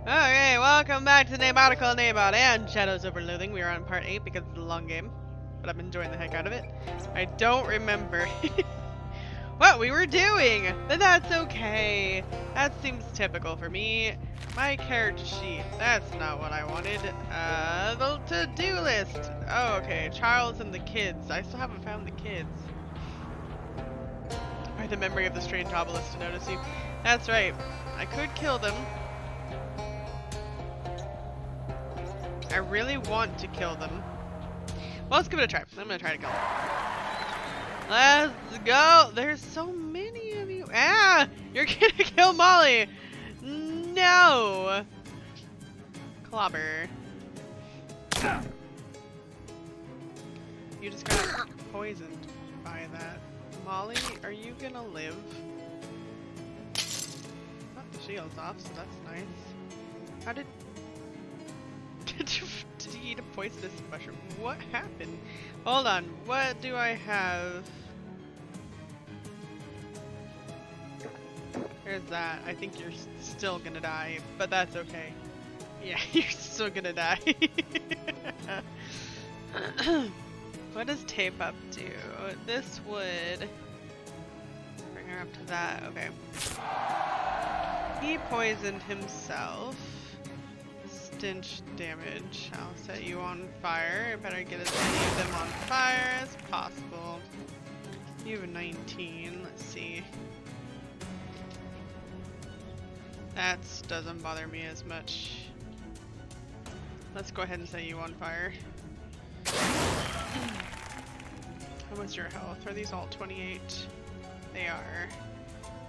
Okay, welcome back to Naebotical Naebot and Shadows Over Loathing. We are on part 8 because it's a long game, but I'm enjoying the heck out of it. I don't remember what we were doing, but that's okay. That seems typical for me. My character sheet, that's not what I wanted. The to-do list. Oh, okay, Charles and the kids. I still haven't found the kids. By the memory of the strange obelisk to notice you. That's right, I could kill them. I really want to kill them. Well, let's give it a try. I'm gonna try to kill them. Let's go! There's so many of you. Ah! You're gonna kill Molly! No! Clobber. You just got poisoned by that. Molly, are you gonna live? Oh, the shield's off, so that's nice. How did... Did you eat a poisonous mushroom? What happened? Hold on, what do I have? There's that. I think you're still gonna die, but that's okay. Yeah, you're still gonna die. What does tape up do? This would bring her up to that. Okay. He poisoned himself. Stench damage. I'll set you on fire. I better get as many of them on fire as possible. You have a 19. Let's see. That doesn't bother me as much. Let's go ahead and set you on fire. How much your health? Are these all 28? They are.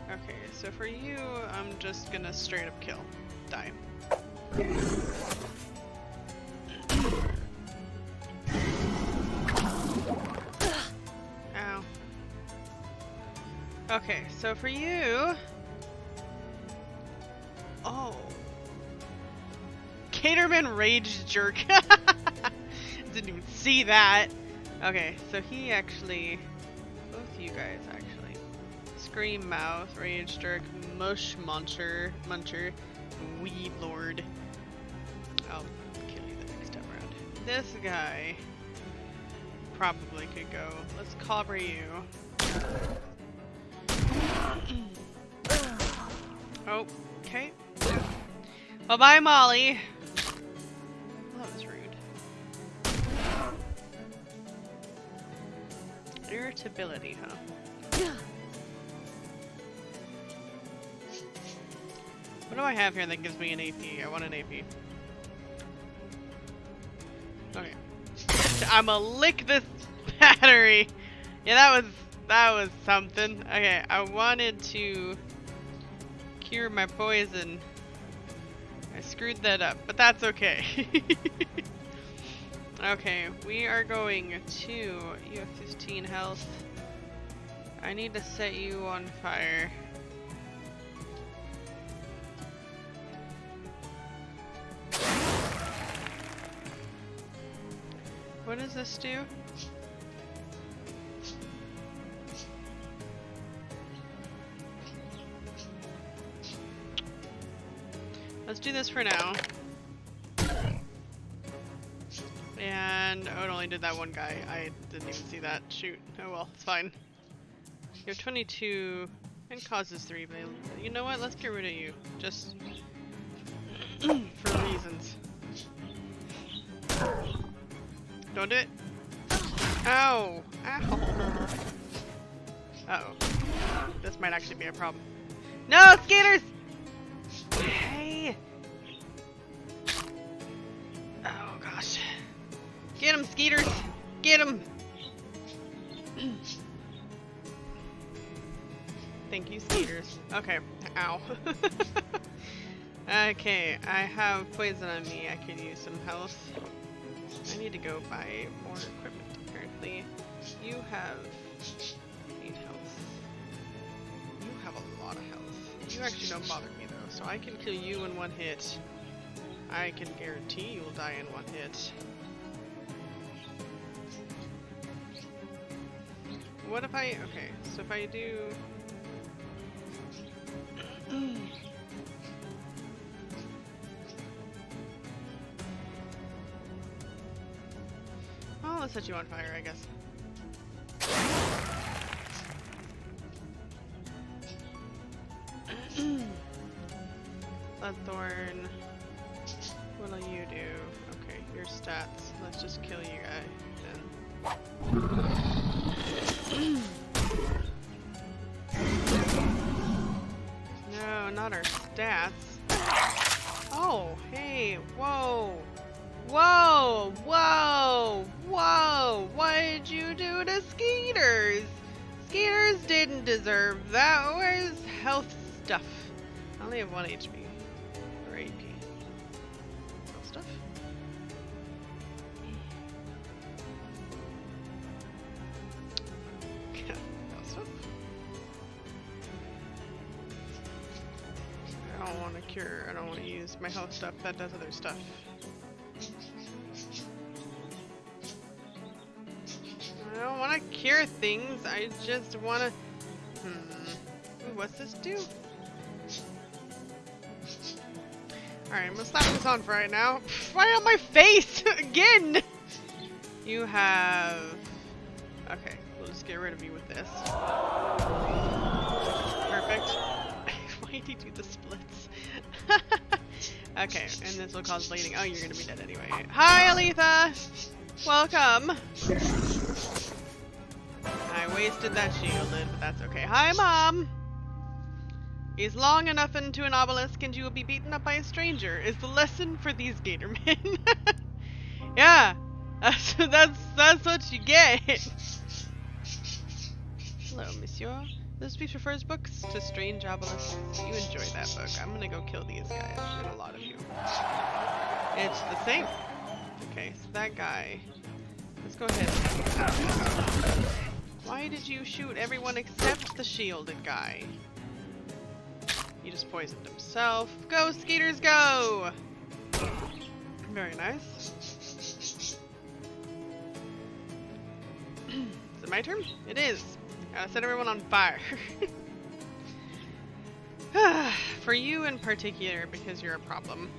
Okay, so for you, I'm just gonna straight up kill. Die. Ow. Okay, so for you... Oh. Caterman Rage Jerk. Didn't even see that. Okay, so he actually... Both you guys, actually. Scream Mouth, Rage Jerk, Mush Muncher, Weed Lord. I'll kill you the next time around. This guy probably could go. Let's clobber you. Oh, okay. Well, bye, Molly. Well, that was rude. Irritability, huh? What do I have here that gives me an AP? I want an AP. Okay. I'ma lick this battery. Yeah, that was something. Okay, I wanted to cure my poison. I screwed that up, but that's okay. Okay, we are going to... You have 15 health. I need to set you on fire. What does this do? Let's do this for now. And oh, it only did that one guy. I didn't even see that. Shoot. Oh well, it's fine. You have 22 and causes 3, but you know what? Let's get rid of you. Just for reasons. Don't do it. Ow! Ow! Uh-oh. This might actually be a problem. No, skaters! Hey! Oh gosh. Get him, skeeters! Get him! Thank you, skeeters. Okay. Ow. Okay, I have poison on me. I could use some health. I need to go buy more equipment, apparently. You have 8 health. You have a lot of health. You actually don't bother me though, so I can kill you in 1 hit. I can guarantee you'll die in 1 hit. What if I... Okay, so if I do... set you on fire, I guess. Bloodthorn. What'll you do? Okay, your stats. Let's just kill you guy then. No, not our stats. Oh, hey, whoa. Whoa, whoa, whoa. What did you do to Skeeters? Skeeters didn't deserve that. Where's health stuff? I only have 1 HP. Or AP. Health stuff? Health stuff? I don't want to cure. I don't want to use my health stuff. That does other stuff. I don't want to cure things. I just want to... Ooh, what's this do? Alright, I'm gonna slap this on for right now. Right on my face! Again! You have... Okay, we'll just get rid of you with this. Perfect. Why did he do the splits? Okay, and this will cause bleeding. Oh, you're gonna be dead anyway. Hi, Aletha! Welcome! I wasted that shielded, but that's okay. Hi, Mom! He's long enough into an obelisk and you will be beaten up by a stranger, is the lesson for these gatormen. Yeah! That's what you get! Hello, monsieur. This speech refers books to strange obelisks. You enjoy that book. I'm gonna go kill these guys, and a lot of you. It's the same. Okay, so that guy. Let's go ahead. Why did you shoot everyone except the shielded guy? He just poisoned himself. Go, Skeeters, go! Very nice. Is it my turn? It is. Gotta set everyone on fire. For you in particular, because you're a problem.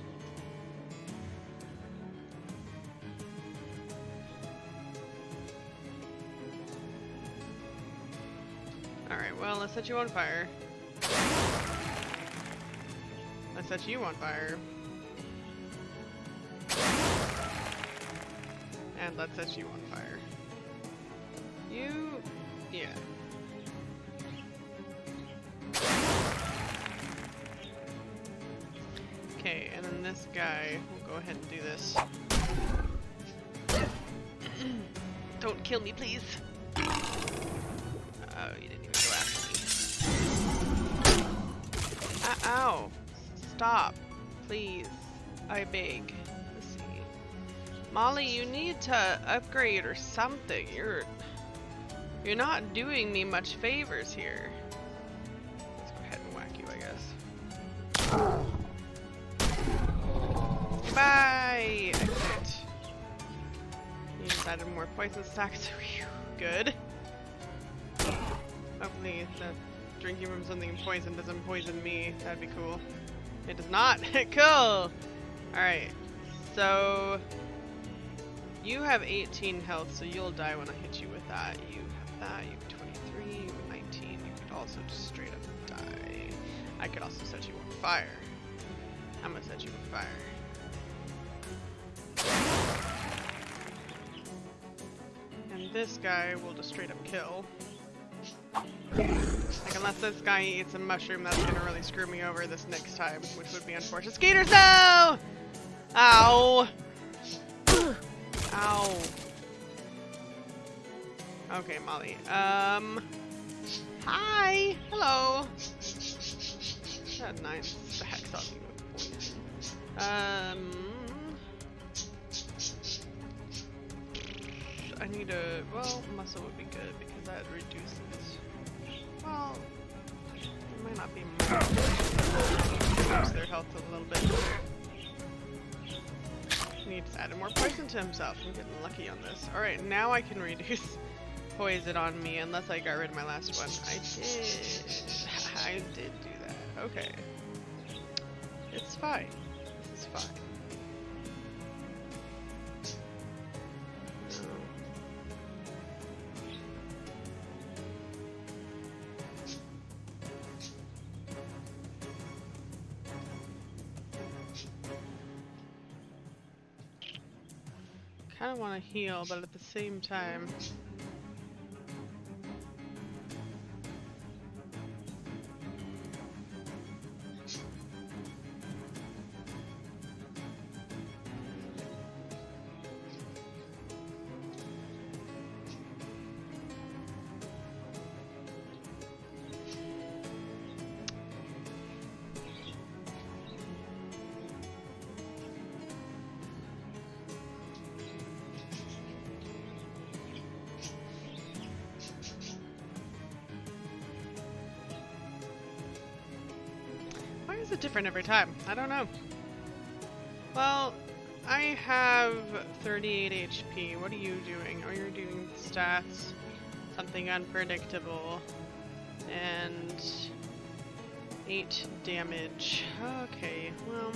Alright, well, let's set you on fire. Let's set you on fire. And let's set you on fire. You... yeah. Okay, and then this guy, we'll go ahead and do this. Don't kill me, please. Oh, you didn't even go after me. Ow! Stop, please. I beg. Let's see. Molly, you need to upgrade or something. You're not doing me much favors here. Let's go ahead and whack you, I guess. Bye! Exit. You just added more poison stacks. Good. Hopefully the drinking from something poison doesn't poison me. That'd be cool. It does not. Cool! Alright. So... you have 18 health, so you'll die when I hit you with that. You have that. You have 23. You have 19. You could also just straight up die. I could also set you on fire. I'm gonna set you on fire. And this guy will just straight up kill. Like, unless this guy eats a mushroom, that's gonna really screw me over this next time, which would be unfortunate. Skeeters, no! Ow! Ow. Okay, Molly. Hi! Hello! That 9 stacks on me with poison. I need a... well, muscle would be good because that reduces... well... it might not be much. Reduce their health a little bit. He just added more poison to himself. I'm getting lucky on this. Alright, now I can reduce poison on me unless I got rid of my last one. I did do that. Okay. It's fine. This is fine. kind of want to heal, but at the same time... Why is it different every time? I don't know. Well, I have 38 HP. What are you doing? Oh, you're doing stats. Something unpredictable. And 8 damage. Okay, well...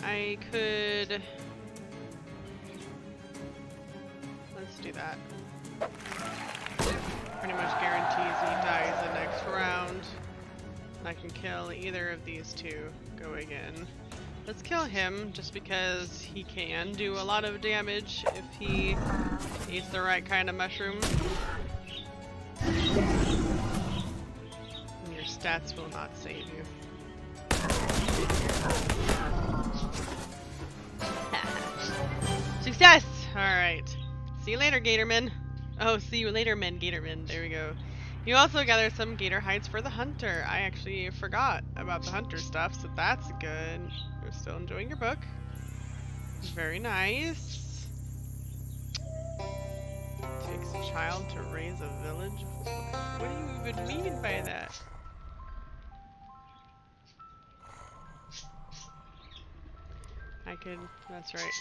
I could... Let's do that. Pretty much guarantees he dies the next round. I can kill either of these two. Go again. Let's kill him just because he can do a lot of damage if he eats the right kind of mushroom. And your stats will not save you. Success! Alright. See you later, Gatorman. Oh, see you later, Gatorman. There we go. You also gather some gator hides for the hunter. I actually forgot about the hunter stuff, so that's good. You're still enjoying your book. Very nice. Takes a child to raise a village. What do you even mean by that? I could, that's right.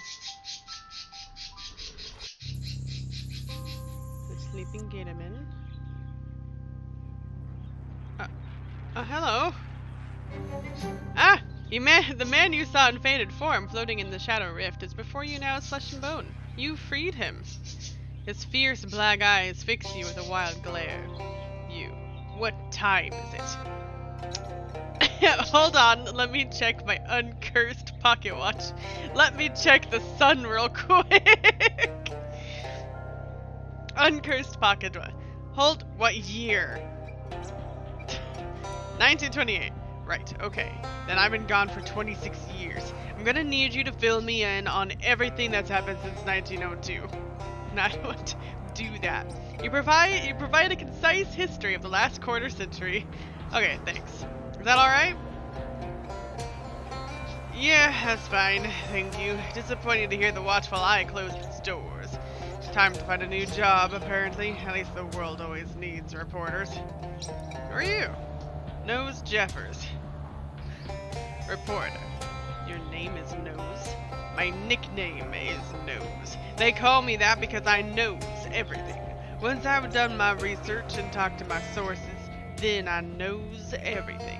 The sleeping Gatorman. Hello. Ah! The man you saw in faded form floating in the Shadow Rift is before you now as flesh and bone. You freed him. His fierce black eyes fix you with a wild glare. You. What time is it? Hold on, let me check my uncursed pocket watch. Let me check the sun real quick. Uncursed pocket watch. Hold, what year? 1928. Right, okay. Then I've been gone for 26 years. I'm gonna need you to fill me in on everything that's happened since 1902. And I don't do that. You provide a concise history of the last quarter century. Okay, thanks. Is that alright? Yeah, that's fine. Thank you. Disappointed to hear the watchful eye closed its doors. Time to find a new job, apparently. At least the world always needs reporters. Who are you? Nose Jeffers. Reporter. Your name is Nose. My nickname is Nose. They call me that because I knows everything. Once I've done my research and talked to my sources, then I knows everything.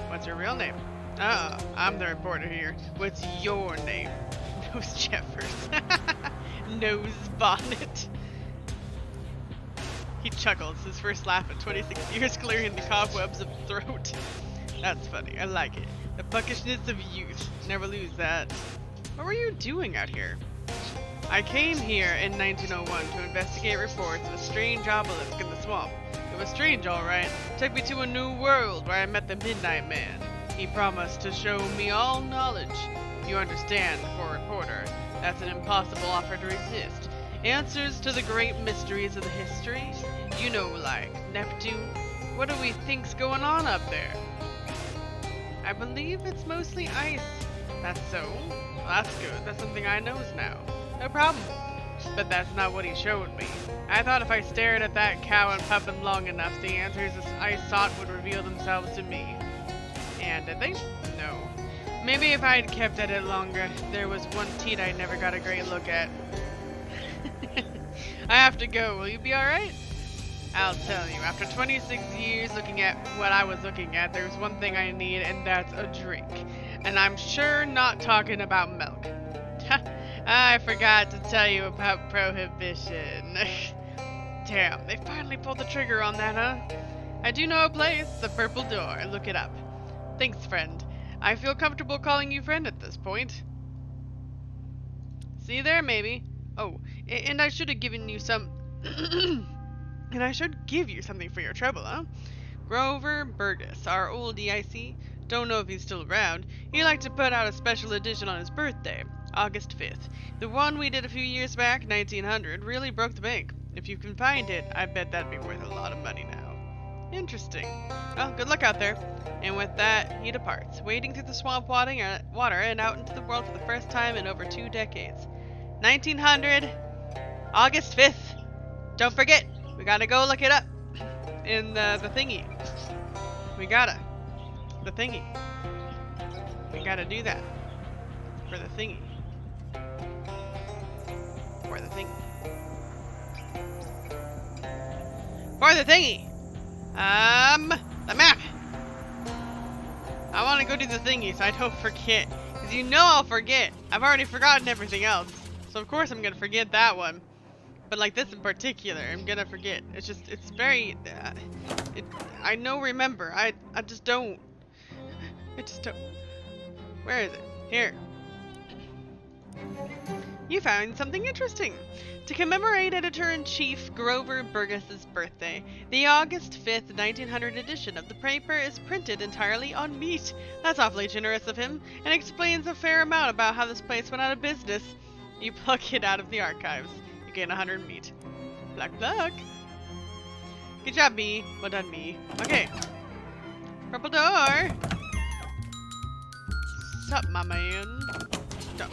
What's your real name? I'm the reporter here. What's your name? Nose Jeffers. Nose Bonnet. He chuckles, his first laugh at 26 years clearing the cobwebs of the throat. That's funny, I like it. The buckishness of youth. Never lose that. What were you doing out here? I came here in 1901 to investigate reports of a strange obelisk in the swamp. It was strange, alright. Took me to a new world where I met the Midnight Man. He promised to show me all knowledge. You understand, for a reporter, that's an impossible offer to resist. Answers to the great mysteries of the history? You know, like Neptune? What do we think's going on up there? I believe it's mostly ice. That's so? Well, that's good. That's something I knows now. No problem. But that's not what he showed me. I thought if I stared at that cow and puffed them long enough, the answers I sought would reveal themselves to me. And did they? No. Maybe if I'd kept at it longer, there was one teat I never got a great look at. I have to go. Will you be alright? I'll tell you. After 26 years looking at what I was looking at, there's one thing I need, and that's a drink. And I'm sure not talking about milk. I forgot to tell you about prohibition. Damn, they finally pulled the trigger on that, huh? I do know a place, the Purple Door. Look it up. Thanks, friend. I feel comfortable calling you friend at this point. See you there, maybe. Oh, and I should have given you some... and I should give you something for your trouble, huh? Grover Burgess, our old EIC. Don't know if he's still around. He liked to put out a special edition on his birthday, August 5th. The one we did a few years back, 1900, really broke the bank. If you can find it, I bet that'd be worth a lot of money now. Interesting. Well, good luck out there. And with that, he departs, wading through the swamp water and out into the world for the first time in over 2 decades. 1900, August 5th. Don't forget, we gotta go look it up in the thingy. We gotta. The thingy. We gotta do that. For the thingy. For the thingy. For the thingy! The map! I want to go do the thingy so I don't forget. Because you know I'll forget. I've already forgotten everything else. So of course I'm going to forget that one. But like this in particular, I'm going to forget. It's just, it's very... I know remember. I just don't. I just don't. Where is it? Here. You found something interesting. To commemorate Editor-in-Chief Grover Burgess's birthday, the August 5th, 1900 edition of the paper is printed entirely on meat. That's awfully generous of him, and explains a fair amount about how this place went out of business. You pluck it out of the archives. You gain 100 meat. Pluck, pluck. Good job, me. Well done, me. Okay. Purple door. Sup, my man. Stop.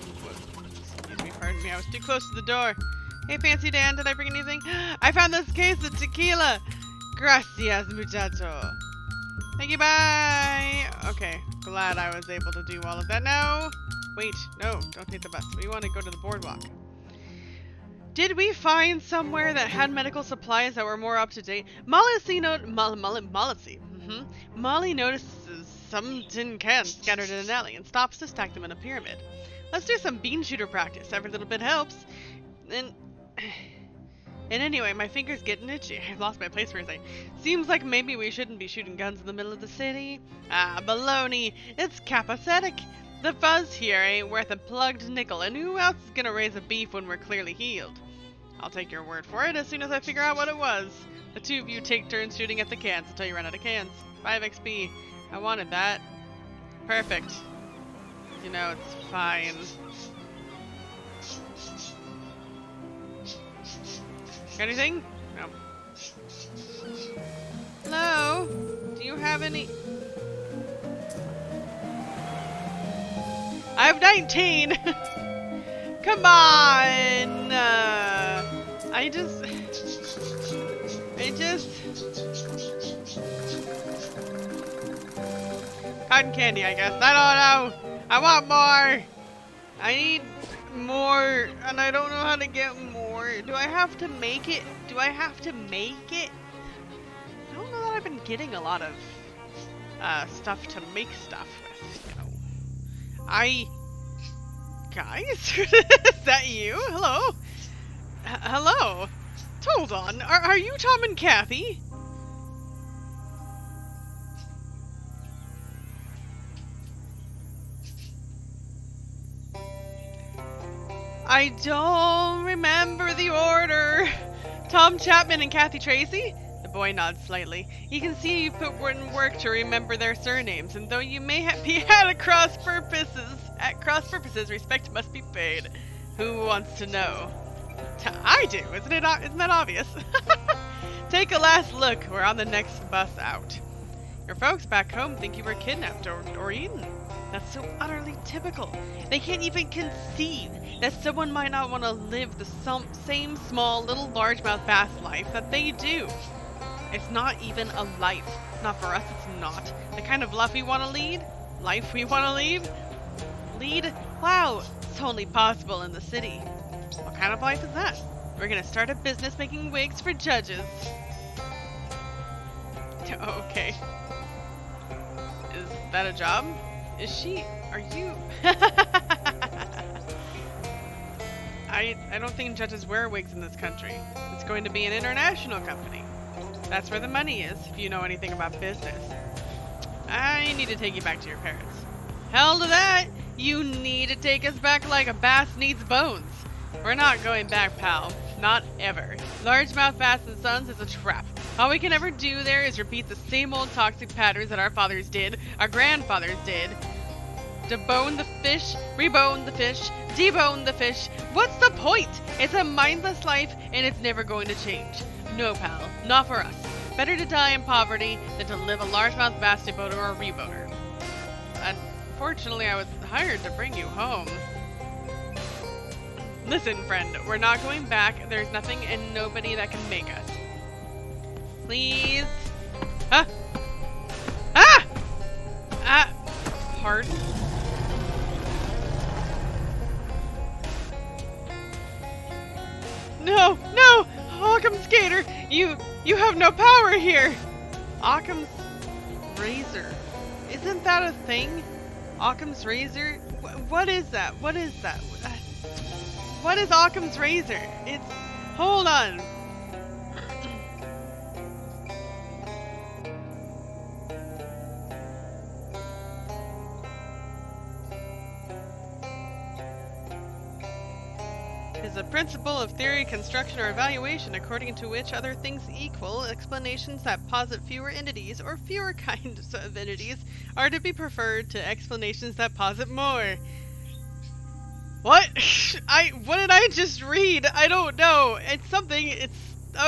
Excuse me, pardon me. I was too close to the door. Hey, Fancy Dan, did I bring anything? I found this case of tequila. Gracias, muchacho. Thank you, bye. Okay, glad I was able to do all of that. No, wait, no, don't take the bus. We want to go to the boardwalk. Did we find somewhere that had medical supplies that were more up to date? Molly notices some tin cans scattered in an alley and stops to stack them in a pyramid. Let's do some bean shooter practice. Every little bit helps. And anyway, my finger's getting itchy. I've lost my place for a second. Seems like maybe we shouldn't be shooting guns in the middle of the city. Ah, baloney. It's capacetic. The fuzz here ain't worth a plugged nickel, and who else is gonna raise a beef when we're clearly healed? I'll take your word for it as soon as I figure out what it was. The two of you take turns shooting at the cans until you run out of cans. 5 XP. I wanted that. Perfect. You know, it's fine. Got anything? No. Hello? Do you have any? I have 19! Come on! I just... Cotton candy, I guess. I don't know! I want more! I need more, and I don't know how to get more. Do I have to make it? Do I have to make it? I don't know that I've been getting a lot of stuff to make stuff with, you know. Guys? Is that you? Hello? Hello? Hold on. Are you Tom and Kathy? I don't remember the order. Tom Chapman and Kathy Tracy? The boy nods slightly. You can see you put in work to remember their surnames, and though you may be at cross purposes, respect must be paid. Who wants to know? I do. Isn't that obvious? Take a last look. We're on the next bus out. Your folks back home think you were kidnapped or eaten. That's so utterly typical. They can't even conceive that someone might not want to live the same small, little largemouth bass life that they do. It's not even a life. Not for us, it's not. The kind of life we want to lead? Life we want to lead? Wow, it's only possible in the city. What kind of life is that? We're gonna start a business making wigs for judges. Okay. Is that a job? Are you? I don't think judges wear wigs in this country. It's going to be an international company. That's where the money is, if you know anything about business. I need to take you back to your parents. Hell to that! You need to take us back like a bass needs bones. We're not going back, pal. Not ever. Largemouth Bass and Sons is a trap. All we can ever do there is repeat the same old toxic patterns that our fathers did, our grandfathers did. Debone the fish, rebone the fish, debone the fish. What's the point? It's a mindless life and it's never going to change. No, pal. Not for us. Better to die in poverty than to live a largemouth bass deboner or reboner. Unfortunately, I was hired to bring you home. Listen, friend, we're not going back. There's nothing and nobody that can make us. Please? Huh? Ah! Ah! Pardon? No! No! Occam's Gator! You have no power here! Occam's razor. Isn't that a thing? Occam's razor? What is that? What is that? What is Occam's razor? It's... Hold on. Is a principle of theory, construction, or evaluation according to which other things equal explanations that posit fewer entities or fewer kinds of entities are to be preferred to explanations that posit more. What? What did I just read? I don't know. It's something. It's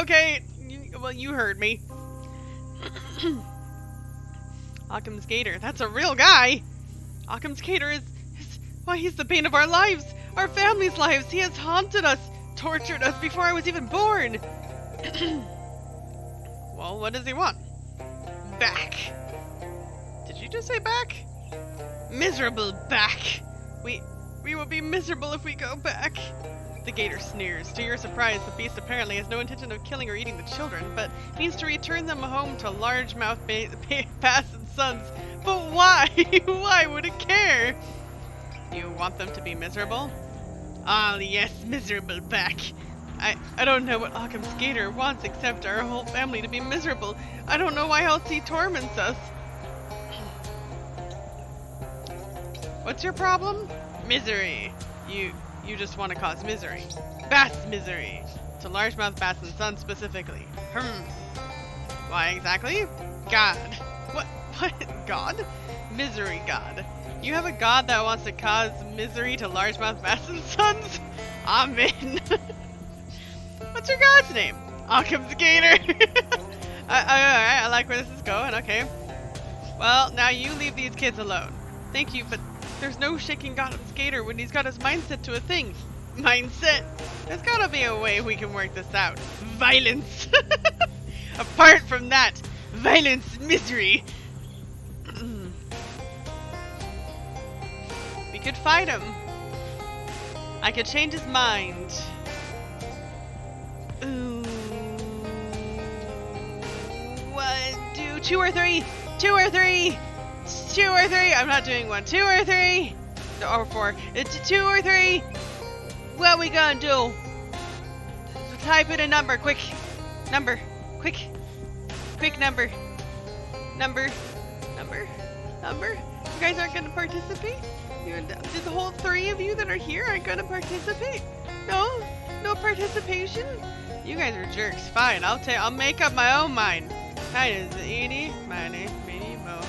okay. Well, you heard me. Occam's Gator. That's a real guy. Occam's Gator is why, he's the bane of our lives, our family's lives. He has haunted us, tortured us before I was even born. Well, what does he want? Back. Did you just say back? Miserable back. We will be miserable if we go back. The gator sneers. To your surprise, the beast apparently has no intention of killing or eating the children, but means to return them home to largemouth Bass and Sons. But why? Why would it care? You want them to be miserable? Ah, yes, miserable back. I don't know what Occam's Gator wants except our whole family to be miserable. I don't know why else he torments us. What's your problem? Misery. You just want to cause misery. Bass misery. To largemouth bass and sons specifically. Why exactly? God. What? God? Misery God. You have a god that wants to cause misery to largemouth bass and sons? Amen. What's your god's name? Occam's Gator. Alright, I like where this is going, okay. Well, now you leave these kids alone. Thank you, but there's no shaking Occam's Gator when he's got his mindset to a thing. Mindset? There's gotta be a way we can work this out. Violence. Apart from that, violence, misery. We could fight him. I could change his mind. Ooh. 1, 2, 2 or 3. 2 or 3. 2 or 3. I'm not doing 1. 2 or 3. Or 4. It's 2 or 3. What we gonna do? Type in a number, quick. Number, quick. Quick number. Number. You guys aren't gonna participate? The whole 3 of you that are here aren't gonna participate? No participation? You guys are jerks. Fine, I'll make up my own mind. Hi, is eeny, miny, meeny, mo.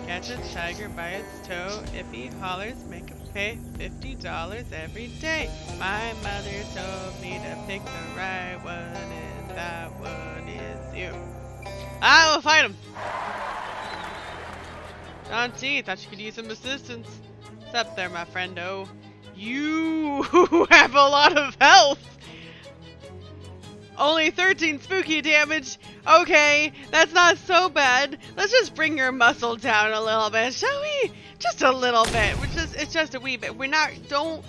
Catch a tiger by its toe. If he hollers, make him pay $50 every day. My mother told me to pick the right one, and that one is you. I will fight him. John T, thought you could use some assistance. What's up there, my friendo? You have a lot of health. Only 13 spooky damage. Okay, that's not so bad. Let's just bring your muscle down a little bit, shall we? Just a little bit. It's just a wee bit. Don't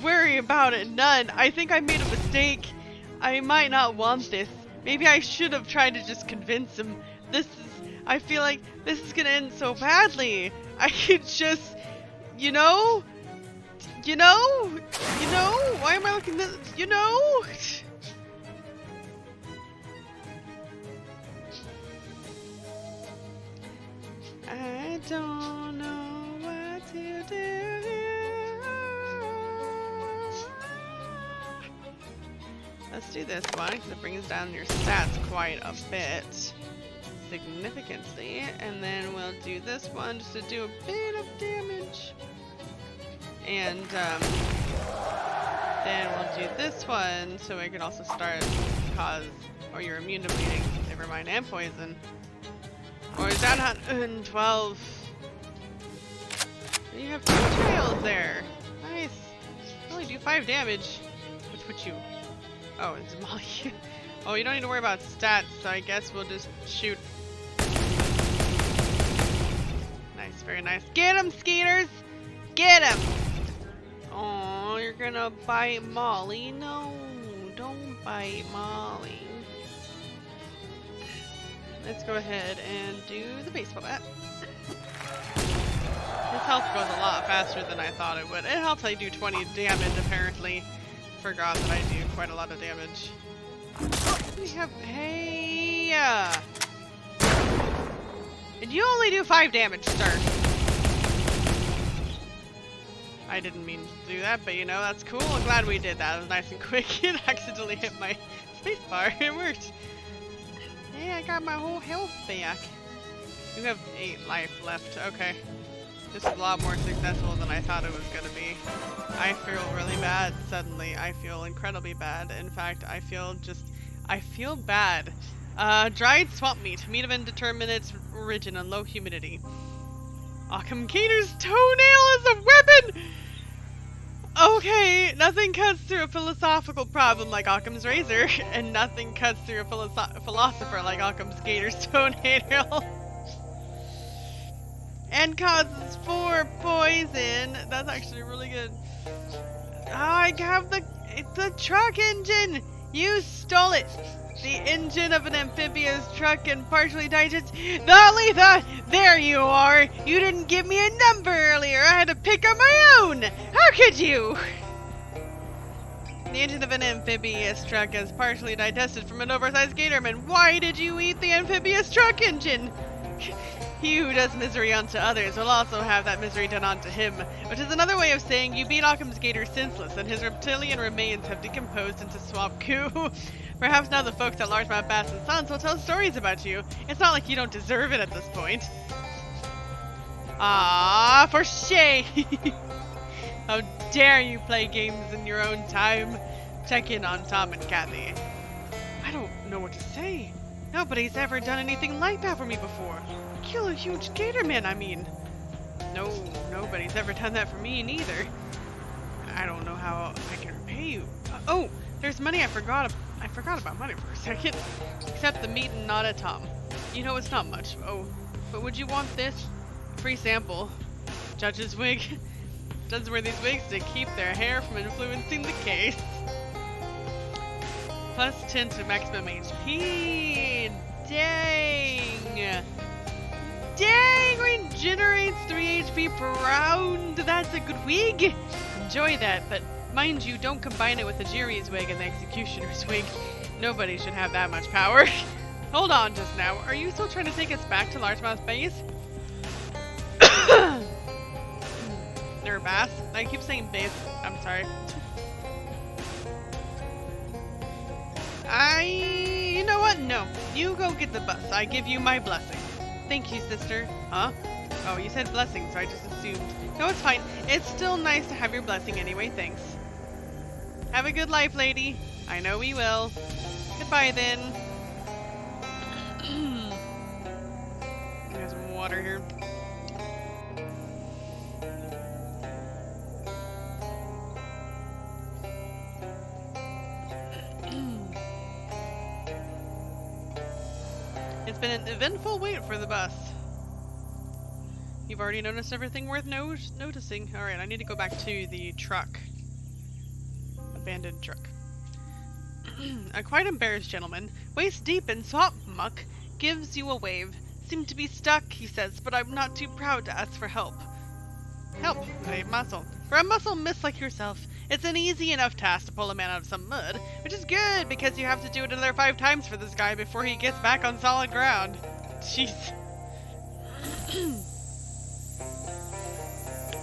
worry about it, none. I think I made a mistake. I might not want this. Maybe I should have tried to just convince him. I feel like this is gonna end so badly. I could just, you know, why am I looking this, I don't know what to do. Let's do this one because it brings down your stats quite a bit. Significantly. And then we'll do this one just to do a bit of damage. And then we'll do this one so we can also start cause, or you're immune to bleeding, never mind, and poison. Or is that 112? You have 2 trails there. Nice. You only do 5 damage. Which puts you... Oh, it's Molly. Oh, you don't need to worry about stats, so I guess we'll just shoot. Nice, very nice. Get him, Skeeters! Get him! Oh, you're gonna bite Molly. No, don't bite Molly. Let's go ahead and do the baseball bat. His health goes a lot faster than I thought it would. It helps I do 20 damage, apparently. Forgot that I do quite a lot of damage. We have... Hey! And you only do 5 damage, sir. I didn't mean to do that, but you know, that's cool. I'm glad we did that. It was nice and quick. It accidentally hit my spacebar. It worked. Hey, I got my whole health back. You have 8 life left. Okay. This is a lot more successful than I thought it was going to be. I feel really bad suddenly. I feel incredibly bad. In fact, I feel bad. Dried swamp meat. Meat of indeterminate origin and low humidity. Occam Gator's toenail is a weapon! Okay, nothing cuts through a philosophical problem like Occam's razor, and nothing cuts through a philosopher like Occam's Gator's toenail. And causes 4 poison. That's actually really good. Oh, I have it's a truck engine! You stole it! The engine of an amphibious truck and partially digest. Lolita! There you are! You didn't give me a number earlier! I had to pick up my own! How could you? The engine of an amphibious truck is partially digested from an oversized gatorman. Why did you eat the amphibious truck engine? He who does misery unto others will also have that misery done unto him, which is another way of saying you beat Occam's Gator senseless, and his reptilian remains have decomposed into swamp goo. Perhaps now the folks at Largemouth Bass and Sons will tell stories about you. It's not like you don't deserve it at this point. Ah, for shame! How dare you play games in your own time? Check in on Tom and Kathy. I don't know what to say. Nobody's ever done anything like that for me before. Kill a huge gatorman, I mean. No, nobody's ever done that for me neither. I don't know how I can repay you. Oh, there's money I forgot about money for a second. Except the meat and not a Tom. You know it's not much. Oh, but would you want this? Free sample. Judge's wig. Judges wear these wigs to keep their hair from influencing the case. Plus 10 to maximum HP. Dang. Dang, regenerates 3 HP per round. That's a good wig. Enjoy that, but mind you, don't combine it with the Jiri's wig and the Executioner's wig. Nobody should have that much power. Hold on just now. Are you still trying to take us back to Largemouth Base? Bass. I keep saying base. I'm sorry. You know what? No. You go get the bus. I give you my blessing. Thank you, sister. Huh? Oh, you said blessing, so I just assumed. No, it's fine. It's still nice to have your blessing anyway, thanks. Have a good life, lady. I know we will. Goodbye, then. There's some water here. It's been an eventful wait for the bus. You've already noticed everything worth noticing. Alright, I need to go back to the truck. Abandoned truck. A quite embarrassed gentleman, waist deep in swamp muck, gives you a wave. Seem to be stuck, he says, but I'm not too proud to ask for help. Help, a muscle. For a muscle miss like yourself, it's an easy enough task to pull a man out of some mud, which is good because you have to do it another 5 times for this guy before he gets back on solid ground. Jeez.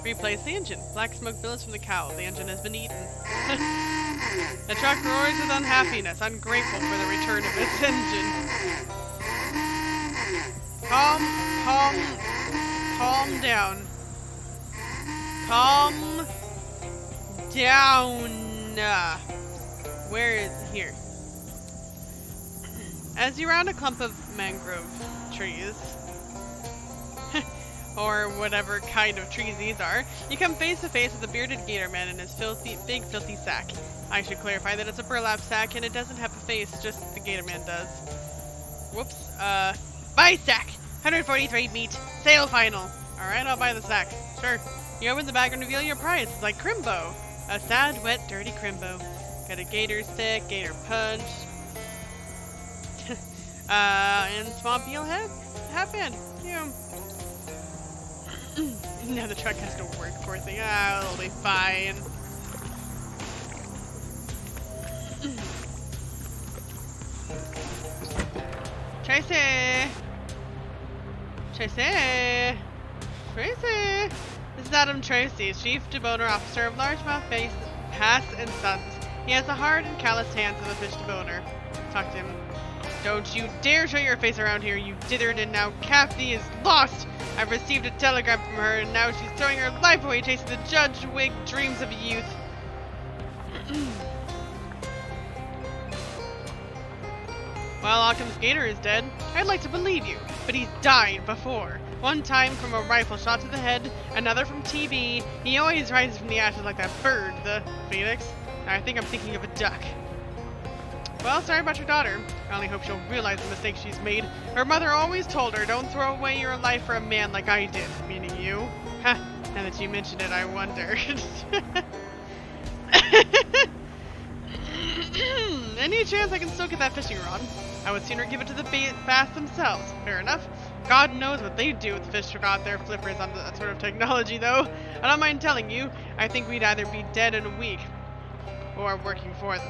Replace the engine. Black smoke billows from the cowl. The engine has been eaten. The truck roars with unhappiness, ungrateful for the return of its engine. Calm down. Calm down. Where is here? As you round a clump of mangrove trees, or whatever kind of trees these are, you come face to face with a bearded gator man in his big filthy sack. I should clarify that it's a burlap sack and it doesn't have a face, just the gator man does. Whoops, buy sack! 143 meat, sale final! Alright, I'll buy the sack. Sure. You open the bag and reveal your prize. It's like Crimbo. A sad, wet, dirty Crimbo. Got a gator stick, gator punch, and swamp eel headband. Yeah. Now the truck has to work, poor thing. Ah, it'll be fine. Tracy! Tracy! Tracy! This is Adam Tracy, Chief Deboner Officer of Largemouth Bass and Sons. He has the hard and calloused hands of a fish deboner. Talk to him. Don't you dare show your face around here, you dithered, and now Kathy is lost! I've received a telegram from her, and now she's throwing her life away chasing the Judge Wig dreams of youth. While Occam's gator is dead, I'd like to believe you, but he's died before. One time from a rifle shot to the head, another from TB. He always rises from the ashes like that bird, the phoenix. I think I'm thinking of a duck. Well, sorry about your daughter. I only hope she'll realize the mistake she's made. Her mother always told her, don't throw away your life for a man like I did, meaning you. Ha, now that you mention it, I wonder. Any chance I can still get that fishing rod? I would sooner give it to the bass themselves. Fair enough. God knows what they'd do if the fish forgot their flippers on that sort of technology, though. I don't mind telling you, I think we'd either be dead in a week or working for them.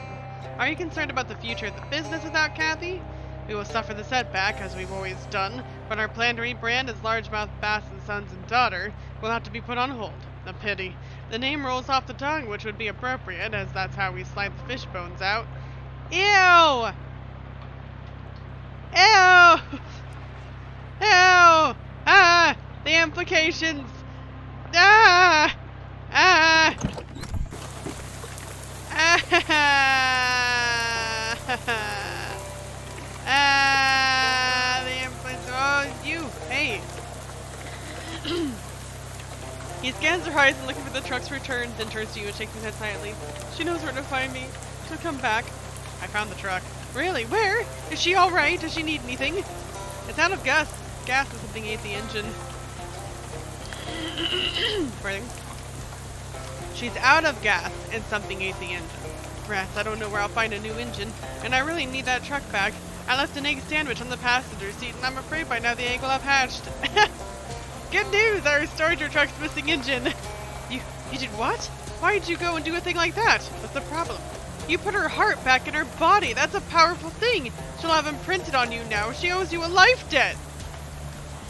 Are you concerned about the future of the business without Kathy? We will suffer the setback, as we've always done, but our plan to rebrand as Largemouth Bass and Sons and Daughter will have to be put on hold. A pity. The name rolls off the tongue, which would be appropriate, as that's how we slide the fish bones out. Ew! Ew! Ew! Ah! The implications! Ah! Ah! Ah! Ah! The implications. Oh, you! Hey! He scans her horizon looking for the truck's return, then turns to you and shakes his head silently. She knows where to find me. She'll come back. I found the truck. Really? Where? Is she alright? Does she need anything? It's out of gas. Gas or something ate the engine. Pardon? She's out of gas and something ate the engine. Rats, I don't know where I'll find a new engine, and I really need that truck back. I left an egg sandwich on the passenger seat, and I'm afraid by now the egg will have hatched. Good news! I restored your truck's missing engine. You did what? Why did you go and do a thing like that? What's the problem? You put her heart back in her body. That's a powerful thing. She'll have imprinted on you now. She owes you a life debt.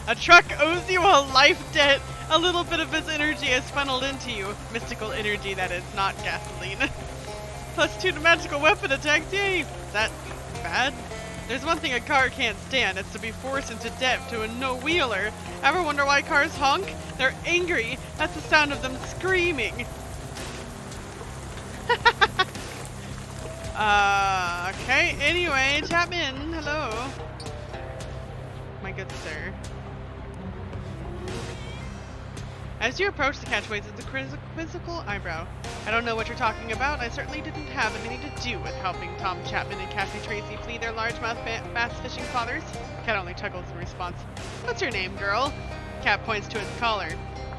A truck owes you a life debt. A little bit of its energy is funneled into you. Mystical energy, that is, not gasoline. +2 to magical weapon attacks. Yay! Is that bad? There's one thing a car can't stand. It's to be forced into debt to a no-wheeler. Ever wonder why cars honk? They're angry. That's the sound of them screaming. Okay, anyway, Chapman, hello. My good sir. As you approach the catchways, it's a quizzical eyebrow. I don't know what you're talking about. I certainly didn't have anything to do with helping Tom Chapman and Kathy Tracy flee their largemouth bass fishing fathers. Cat only chuckles in response. What's your name, girl? Cat points to his collar.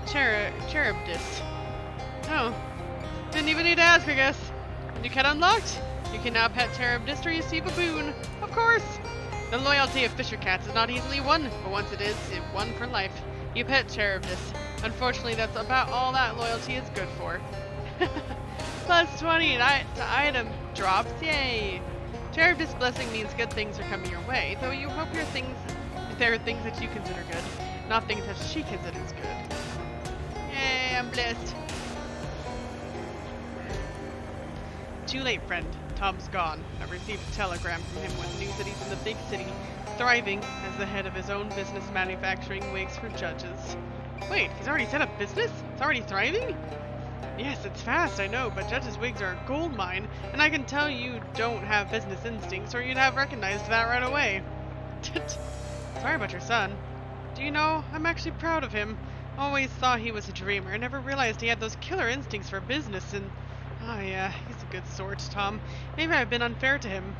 Cherubdis. Oh. Didn't even need to ask, I guess. New cat unlocked? You can now pet Cherubdis to receive a boon. Of course! The loyalty of fisher cats is not easily won, but once it is, it's won for life. You pet Cherubdis. Unfortunately, that's about all that loyalty is good for. +20 to item drops, yay! Cherubdis blessing means good things are coming your way, though you hope there are things that you consider good, not things that she considers good. Yay, I'm blessed. too late, friend. Tom's gone. I received a telegram from him with news that he's in the big city, thriving as the head of his own business manufacturing wigs for judges. Wait, he's already set up business? It's already thriving? Yes, it's fast, I know, but judges' wigs are a gold mine, and I can tell you don't have business instincts, or you'd have recognized that right away. Sorry about your son. Do you know, I'm actually proud of him. Always thought he was a dreamer. I never realized he had those killer instincts for business, and... Oh yeah, he's a good sort, Tom. Maybe I've been unfair to him.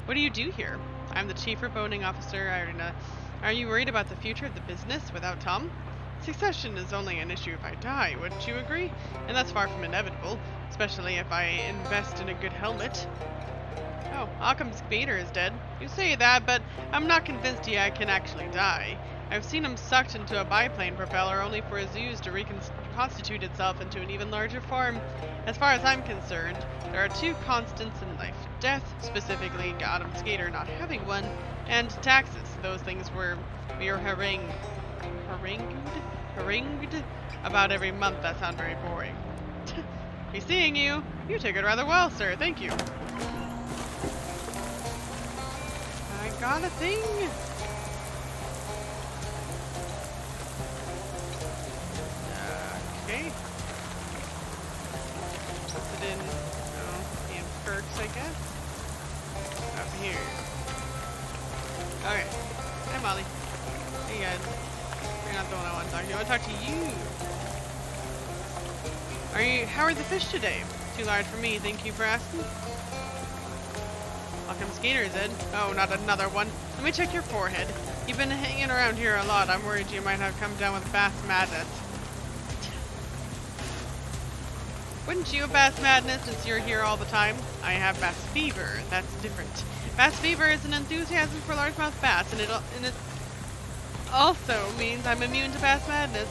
What do you do here? I'm the chief reboning officer, I already know. Are you worried about the future of the business without Tom? Succession is only an issue if I die, wouldn't you agree? And that's far from inevitable, especially if I invest in a good helmet. Oh, Occam's Vader is dead. You say that, but I'm not convinced he can actually die. I've seen him sucked into a biplane propeller only for his ooze to reconstitute itself into an even larger form. As far as I'm concerned, there are two constants in life. Death, specifically Occam's Skater not having one, and taxes. Those things we are harangued about every month. That sounds very boring. Be seeing you. You took it rather well, sir. Thank you. I got a thing. Okay. Puts it in perks, I guess. Up here. Okay. Hi, Molly. Hey, guys. You're not the one I want to talk to. I want to talk to you. How are the fish today? Too large for me. Thank you for asking. Welcome, skaters, Ed. Oh, not another one. Let me check your forehead. You've been hanging around here a lot. I'm worried you might have come down with bass madness. Wouldn't you have bass madness since you're here all the time? I have bass fever. That's different. Bass fever is an enthusiasm for largemouth bass, and it also means I'm immune to bass madness.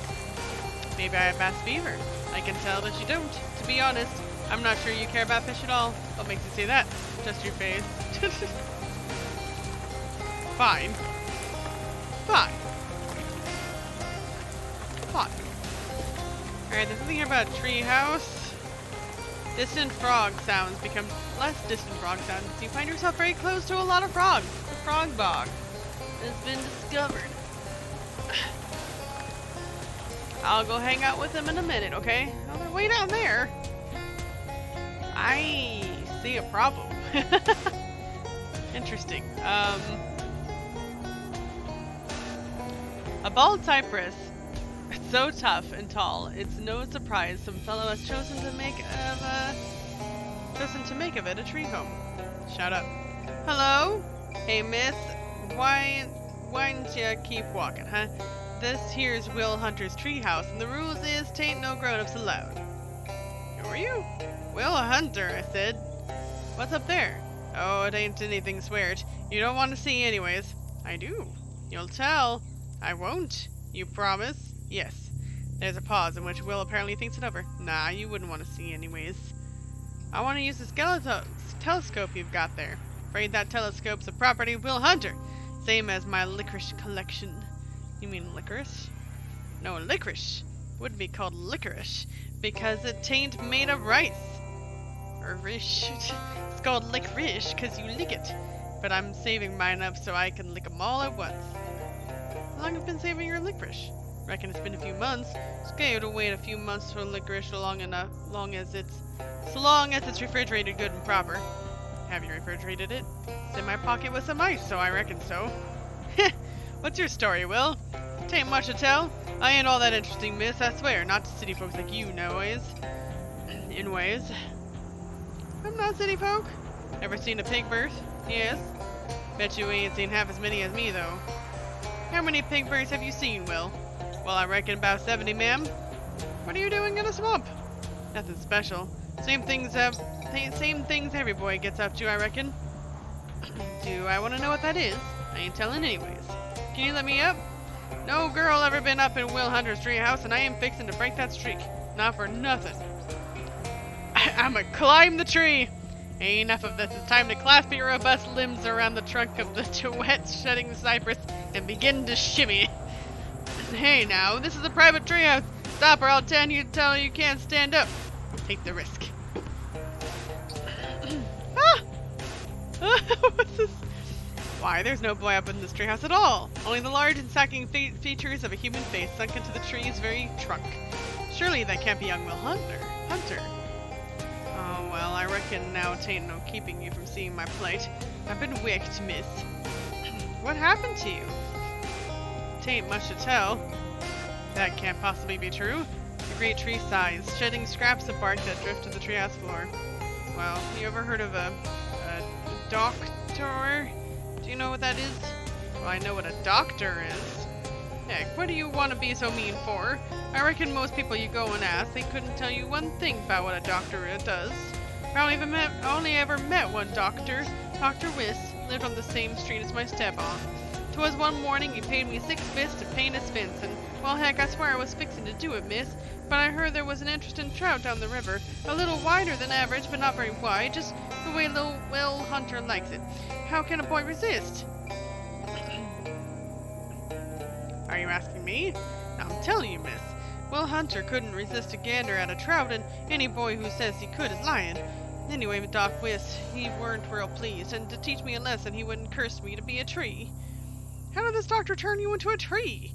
Maybe I have bass fever. I can tell that you don't. To be honest, I'm not sure you care about fish at all. What makes you say that? Just your face. Fine. Fine. Fine. Alright, there's something here about a tree house. Distant frog sounds become less distant frog sounds. You find yourself very close to a lot of frogs. The frog bog has been discovered. I'll go hang out with them in a minute, okay? Oh, they're way down there. I see a problem. Interesting. A bald cypress. It's so tough and tall. It's no surprise some fellow has chosen to make of it a tree home. Shut up. Hello? Hey, miss. Why don't you keep walking, huh? This here's Will Hunter's treehouse, and the rules is tain't no grown-ups allowed. Who are you? Will Hunter, I said. What's up there? Oh, it ain't anything sweared. You don't want to see anyways. I do. You'll tell. I won't. You promise? Yes. There's a pause in which Will apparently thinks it over. Nah, you wouldn't want to see anyways. I want to use the telescope you've got there. Afraid that telescope's the property of Will Hunter. Same as my licorice collection. You mean licorice? No, licorice. Wouldn't be called licorice because it tain't made of rice. Or rish. It's called licorice because you lick it. But I'm saving mine up so I can lick 'em all at once. How long have you been saving your licorice? Reckon it's been a few months. It's okay to wait a few months for licorice so long as it's refrigerated good and proper. Have you refrigerated it? It's in my pocket with some ice, so I reckon so. What's your story, Will? Tain't much to tell. I ain't all that interesting, miss, I swear. Not to city folks like you, noways. In ways. I'm not city folk. Ever seen a pig birth? Yes. Bet you ain't seen half as many as me, though. How many pig births have you seen, Will? Well, I reckon about 70, ma'am. What are you doing in a swamp? Nothing special. Same things every boy gets up to, I reckon. Do I want to know what that is? I ain't telling anyways. Can you let me up? No girl ever been up in Will Hunter's treehouse, and I ain't fixing to break that streak. Not for nothing. I'ma climb the tree. Ain't enough of this. It's time to clasp your robust limbs around the trunk of the wet, shedding cypress and begin to shimmy. Hey now, this is a private treehouse. Stop or I'll tell you can't stand up. Take the risk. Ah! What's this? Why, there's no boy up in this treehouse at all. Only the large and sacking features of a human face sunk into the tree's very trunk. Surely that can't be young Will Hunter. Oh well, I reckon now 'tain't no keeping you from seeing my plight. I've been wicked, miss. What happened to you? 'Tain't much to tell. That can't possibly be true. The great tree sighs, shedding scraps of bark that drift to the treehouse floor. Well, you ever heard of a doctor? Do you know what that is? Well, I know what a doctor is. Heck, what do you want to be so mean for? I reckon most people you go and ask, they couldn't tell you one thing about what a doctor does. I only ever met one doctor. Dr. Wiss lived on the same street as my step-on. 'Twas one morning he paid me 6 bits to paint his fence, and, well, heck, I swear I was fixing to do it, miss. But I heard there was an interesting trout down the river, a little wider than average, but not very wide, just the way little Will Hunter likes it. How can a boy resist? Are you asking me? Now I'm telling you, miss. Will Hunter couldn't resist a gander at a trout, and any boy who says he could is lying. Anyway, Doc Wiss, he weren't real pleased, and to teach me a lesson he wouldn't curse me to be a tree. How did this doctor turn you into a tree?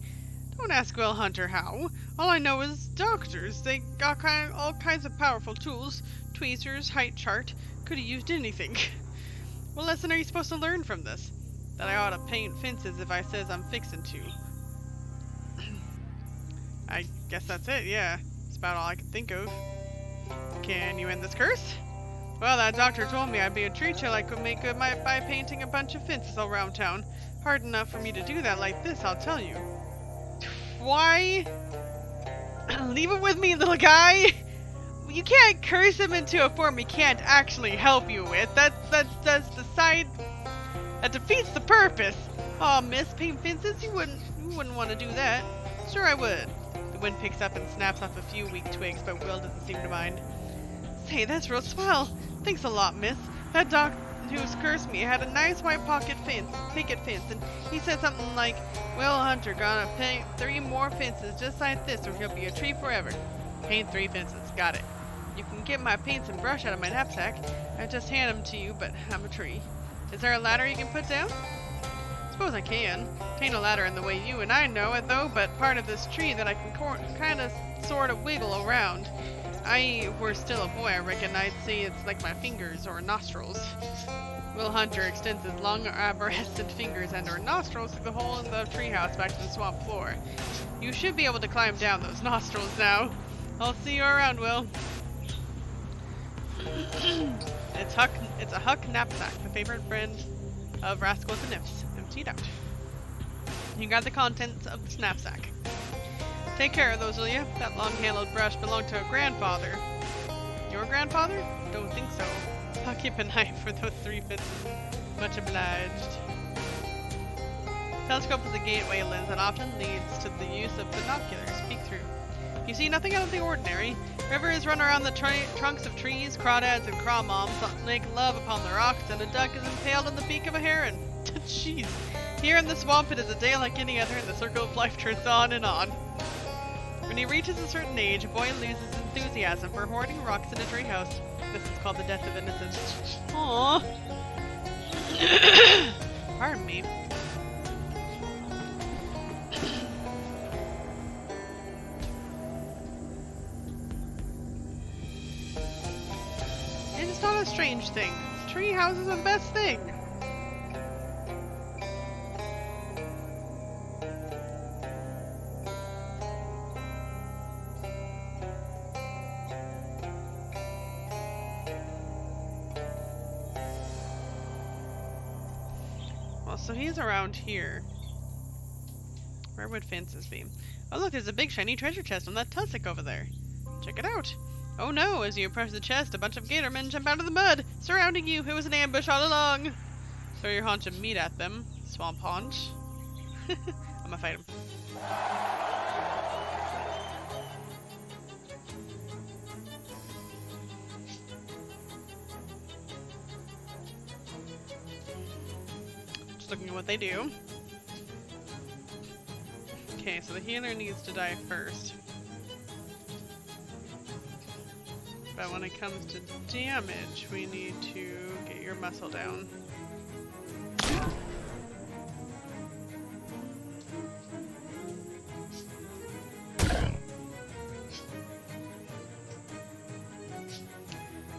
Don't ask Will Hunter how. All I know is doctors. They got all kinds of powerful tools. Tweezers, height chart. Could have used anything. What lesson are you supposed to learn from this? That I ought to paint fences if I says I'm fixin' to. I guess that's it, yeah. That's about all I can think of. Can you end this curse? Well, that doctor told me I'd be a tree till I could make good by painting a bunch of fences all around town. Hard enough for me to do that like this, I'll tell you. Why? Leave it with me, little guy! You can't curse him into a form he can't actually help you with. That's the side that defeats the purpose. Aw, miss, paint fences? You wouldn't want to do that. Sure I would. The wind picks up and snaps off a few weak twigs, but Will doesn't seem to mind. Say, that's real swell. Thanks a lot, miss. That doc who's cursed me had a nice white picket fence, and he said something like, Will Hunter gonna paint 3 more fences just like this or he'll be a tree forever. Paint 3 fences, got it. You can get my paints and brush out of my knapsack. I just hand them to you, but I'm a tree. Is there a ladder you can put down? Suppose I can. Tain't a ladder in the way you and I know it though, but part of this tree that I can kinda sorta wiggle around. I were still a boy, I reckon I'd say it's like my fingers or nostrils. Will Hunter extends his long arborescent fingers and or nostrils through the hole in the treehouse back to the swamp floor. You should be able to climb down those nostrils now. I'll see you around, Will. It's a Huck knapsack, the favorite friend of rascals and nymphs, emptied out. You got the contents of the knapsack. Take care of those, will you? That long-handled brush belonged to a grandfather. Your grandfather? Don't think so. I'll keep an eye for those 3 fences. Much obliged. Telescope is a gateway lens that often leads to the use of binoculars. Peek through. You see nothing out of the ordinary. Rivers run around the trunks of trees, crawdads and crawmoms make love upon the rocks, and a duck is impaled on the beak of a heron. Jeez. Here in the swamp it is a day like any other, and the circle of life turns on and on. When he reaches a certain age, a boy loses enthusiasm for hoarding rocks in a treehouse. This is called the death of innocence. Aww. Pardon me. It's not a strange thing. Treehouses are the best thing. So he's around here. Where would fences be? Oh look, there's a big shiny treasure chest on that tussock over there. Check it out. Oh no, as you approach the chest, a bunch of gatormen jump out of the mud, surrounding you. It was an ambush all along. Throw your haunch and meat at them. Swamp haunch. I'm gonna fight him. Looking at what they do. Okay, so the healer needs to die first. But when it comes to damage, we need to get your muscle down.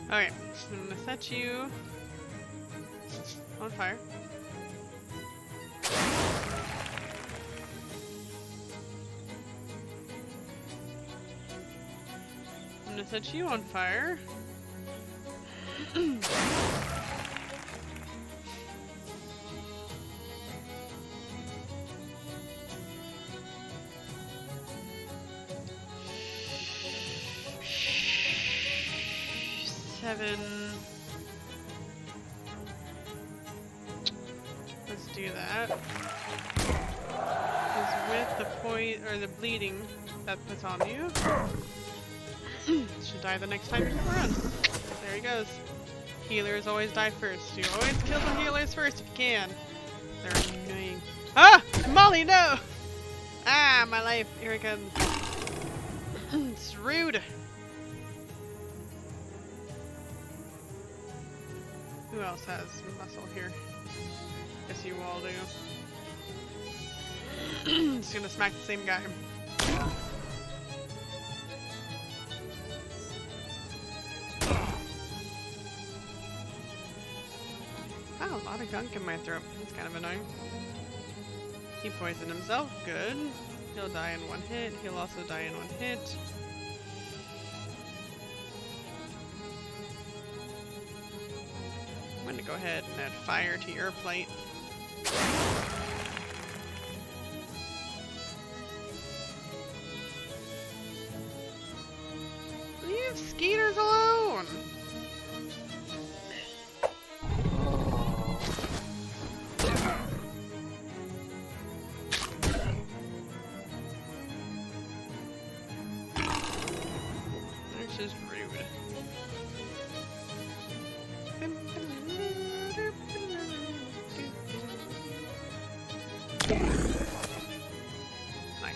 Okay, I'm gonna set you on fire. I'm gonna set you on fire. Seven. Let's do that. Because with the point or the bleeding that puts on you, should die the next time you run. There he goes. Healers always die first. You always kill the healers first if you can. They're annoying. Ah! Molly, no! Ah, my life. Here it comes. It's rude. Who else has muscle here? Guess you all do. Just gonna smack the same guy. Oh, a lot of gunk in my throat. That's kind of annoying. He poisoned himself. Good. He'll die in one hit. He'll also die in one hit. I'm gonna go ahead and add fire to your plate. Leave Skeeters alone! This is rude. Nice.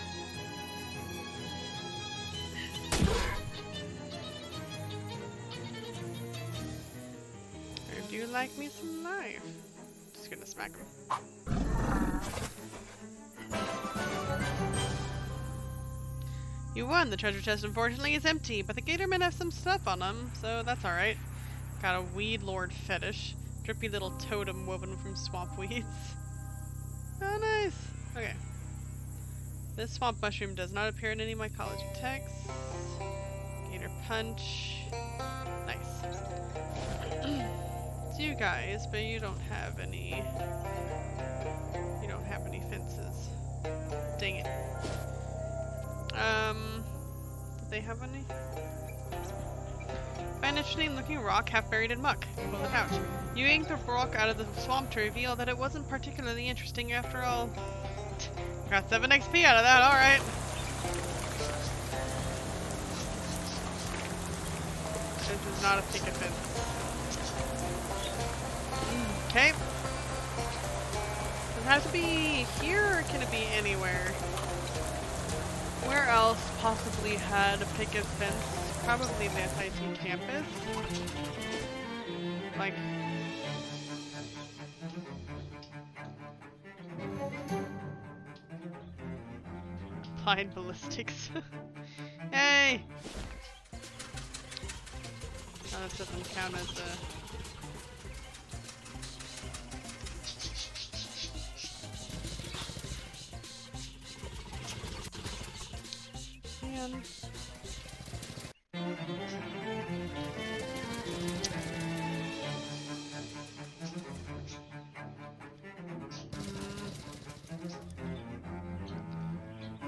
Do you like me some knife? Just gonna smack him. You won! The treasure chest unfortunately is empty, but the gator men have some stuff on them, so that's alright. Got a weed lord fetish. Drippy little totem woven from swamp weeds. Oh, nice! Okay. This swamp mushroom does not appear in any mycology texts. Gator punch. Nice. It's you guys, but you don't have any... You don't have any fences. Dang it. Did they have any? Find an interesting looking rock half buried in muck. Pull the pouch. You yanked the rock out of the swamp to reveal that it wasn't particularly interesting after all. Got 7 XP out of that, alright. This is not a picket fence. Okay. Does it have to be here or can it be anywhere? Where else possibly had a picket fence? Probably the SIT campus. Like... Applied ballistics. Hey! Oh, that doesn't count as a... Man.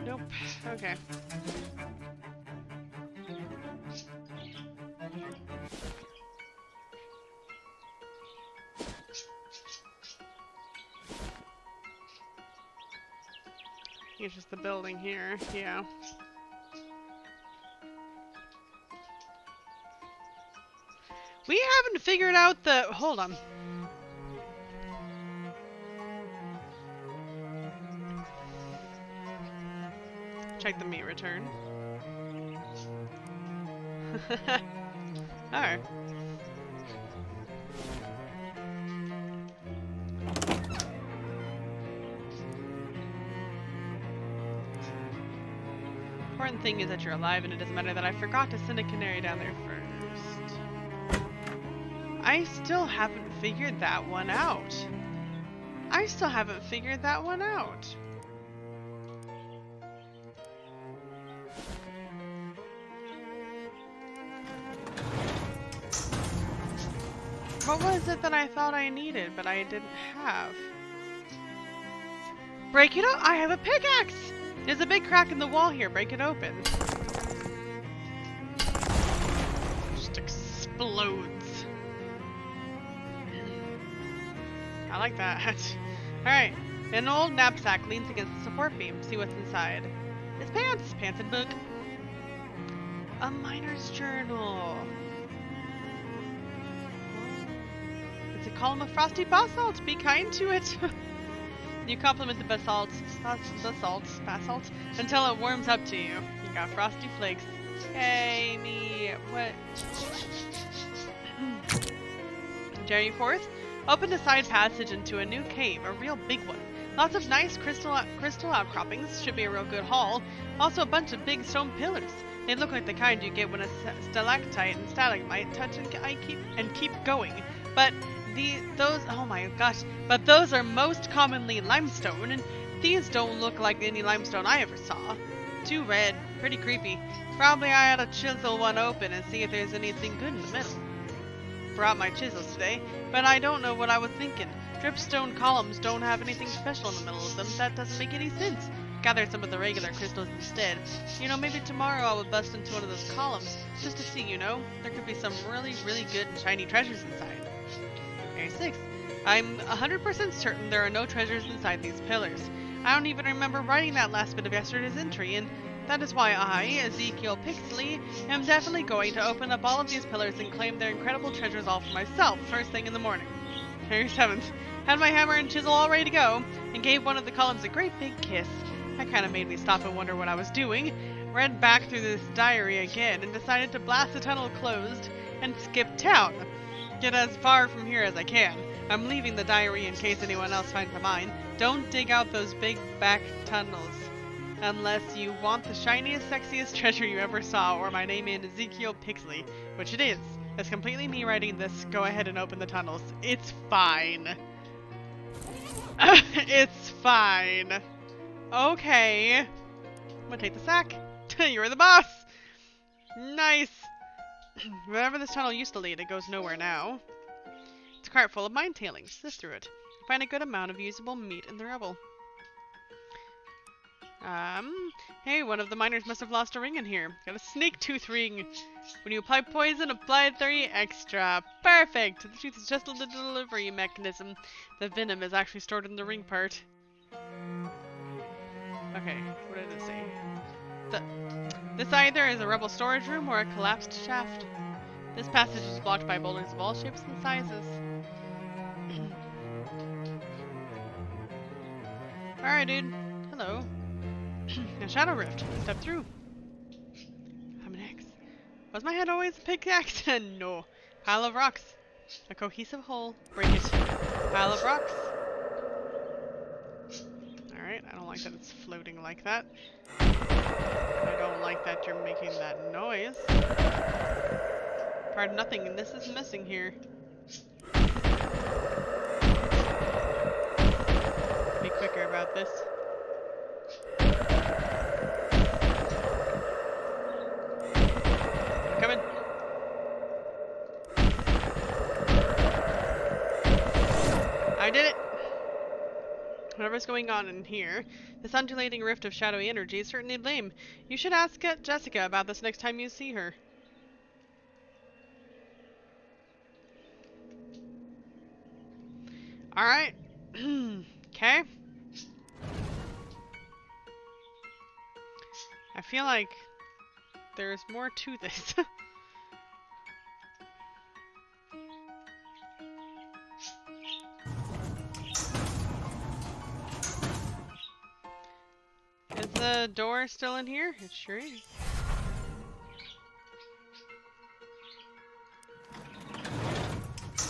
Nope. Okay. It's just the building here, yeah. We haven't figured out the... Hold on. check the meat return. Alright. Important thing is that you're alive, and it doesn't matter that I forgot to send a canary down there first. I still haven't figured that one out. I still haven't figured that one out. What was it that I thought I needed, but I didn't have? Break it up! I have a pickaxe! There's a big crack in the wall here. Break it open. Just explodes. I like that. Alright. An old knapsack leans against the support beam. See what's inside. It's pants! Pants and book. A miner's journal. It's a column of frosty basalt. Be kind to it. You compliment the basalt until it warms up to you. You got frosty flakes. Hey, me, what? Journey forth. Open a side passage into a new cave, a real big one. Lots of nice crystal outcroppings. Should be a real good haul. Also a bunch of big stone pillars. They look like the kind you get when a stalactite and stalagmite touch and keep going. But oh my gosh, but those are most commonly limestone, and these don't look like any limestone I ever saw. Too red, pretty creepy. Probably I ought to chisel one open and see if there's anything good in the middle. Brought my chisels today, but I don't know what I was thinking. Dripstone columns don't have anything special in the middle of them. That doesn't make any sense. Gather some of the regular crystals instead. You know, maybe tomorrow I will bust into one of those columns, just to see, you know. There could be some really, really good and shiny treasures inside. 6. I'm 100% certain there are no treasures inside these pillars. I don't even remember writing that last bit of yesterday's entry, and that is why I, Ezekiel Pixley, am definitely going to open up all of these pillars and claim their incredible treasures all for myself first thing in the morning. 7th. Had my hammer and chisel all ready to go, and gave one of the columns a great big kiss. That kind of made me stop and wonder what I was doing. Read back through this diary again, and decided to blast the tunnel closed and skip town. Get as far from here as I can. I'm leaving the diary in case anyone else finds mine. Don't dig out those big back tunnels. Unless you want the shiniest, sexiest treasure you ever saw, or my name is Ezekiel Pixley. Which it is. It's completely me writing this. Go ahead and open the tunnels. It's fine. It's fine. Okay. I'm gonna take the sack. You're the boss! Nice! Wherever this tunnel used to lead, it goes nowhere now. It's a cart full of mine tailings. Sift through it. Find a good amount of usable meat in the rubble. Hey, one of the miners must have lost a ring in here. Got a snake tooth ring. When you apply poison, apply 3 extra. Perfect! The tooth is just a little delivery mechanism. The venom is actually stored in the ring part. Okay, what did it say? This either is a rebel storage room or a collapsed shaft. This passage is blocked by boulders of all shapes and sizes. Alright, dude. Hello. A shadow rift. Step through. I'm next. Was my head always a pickaxe? No. Pile of rocks. A cohesive whole. Break it. Pile of rocks. Alright, I don't like that it's floating like that. I don't like that you're making that noise. Part of nothing, and this is missing here. Be quicker about this. I'm coming. I did it! Whatever's going on in here, this undulating rift of shadowy energy is certainly lame. You should ask Jessica about this next time you see her. Alright. Okay. I feel like there's more to this. Is the door still in here? It sure is.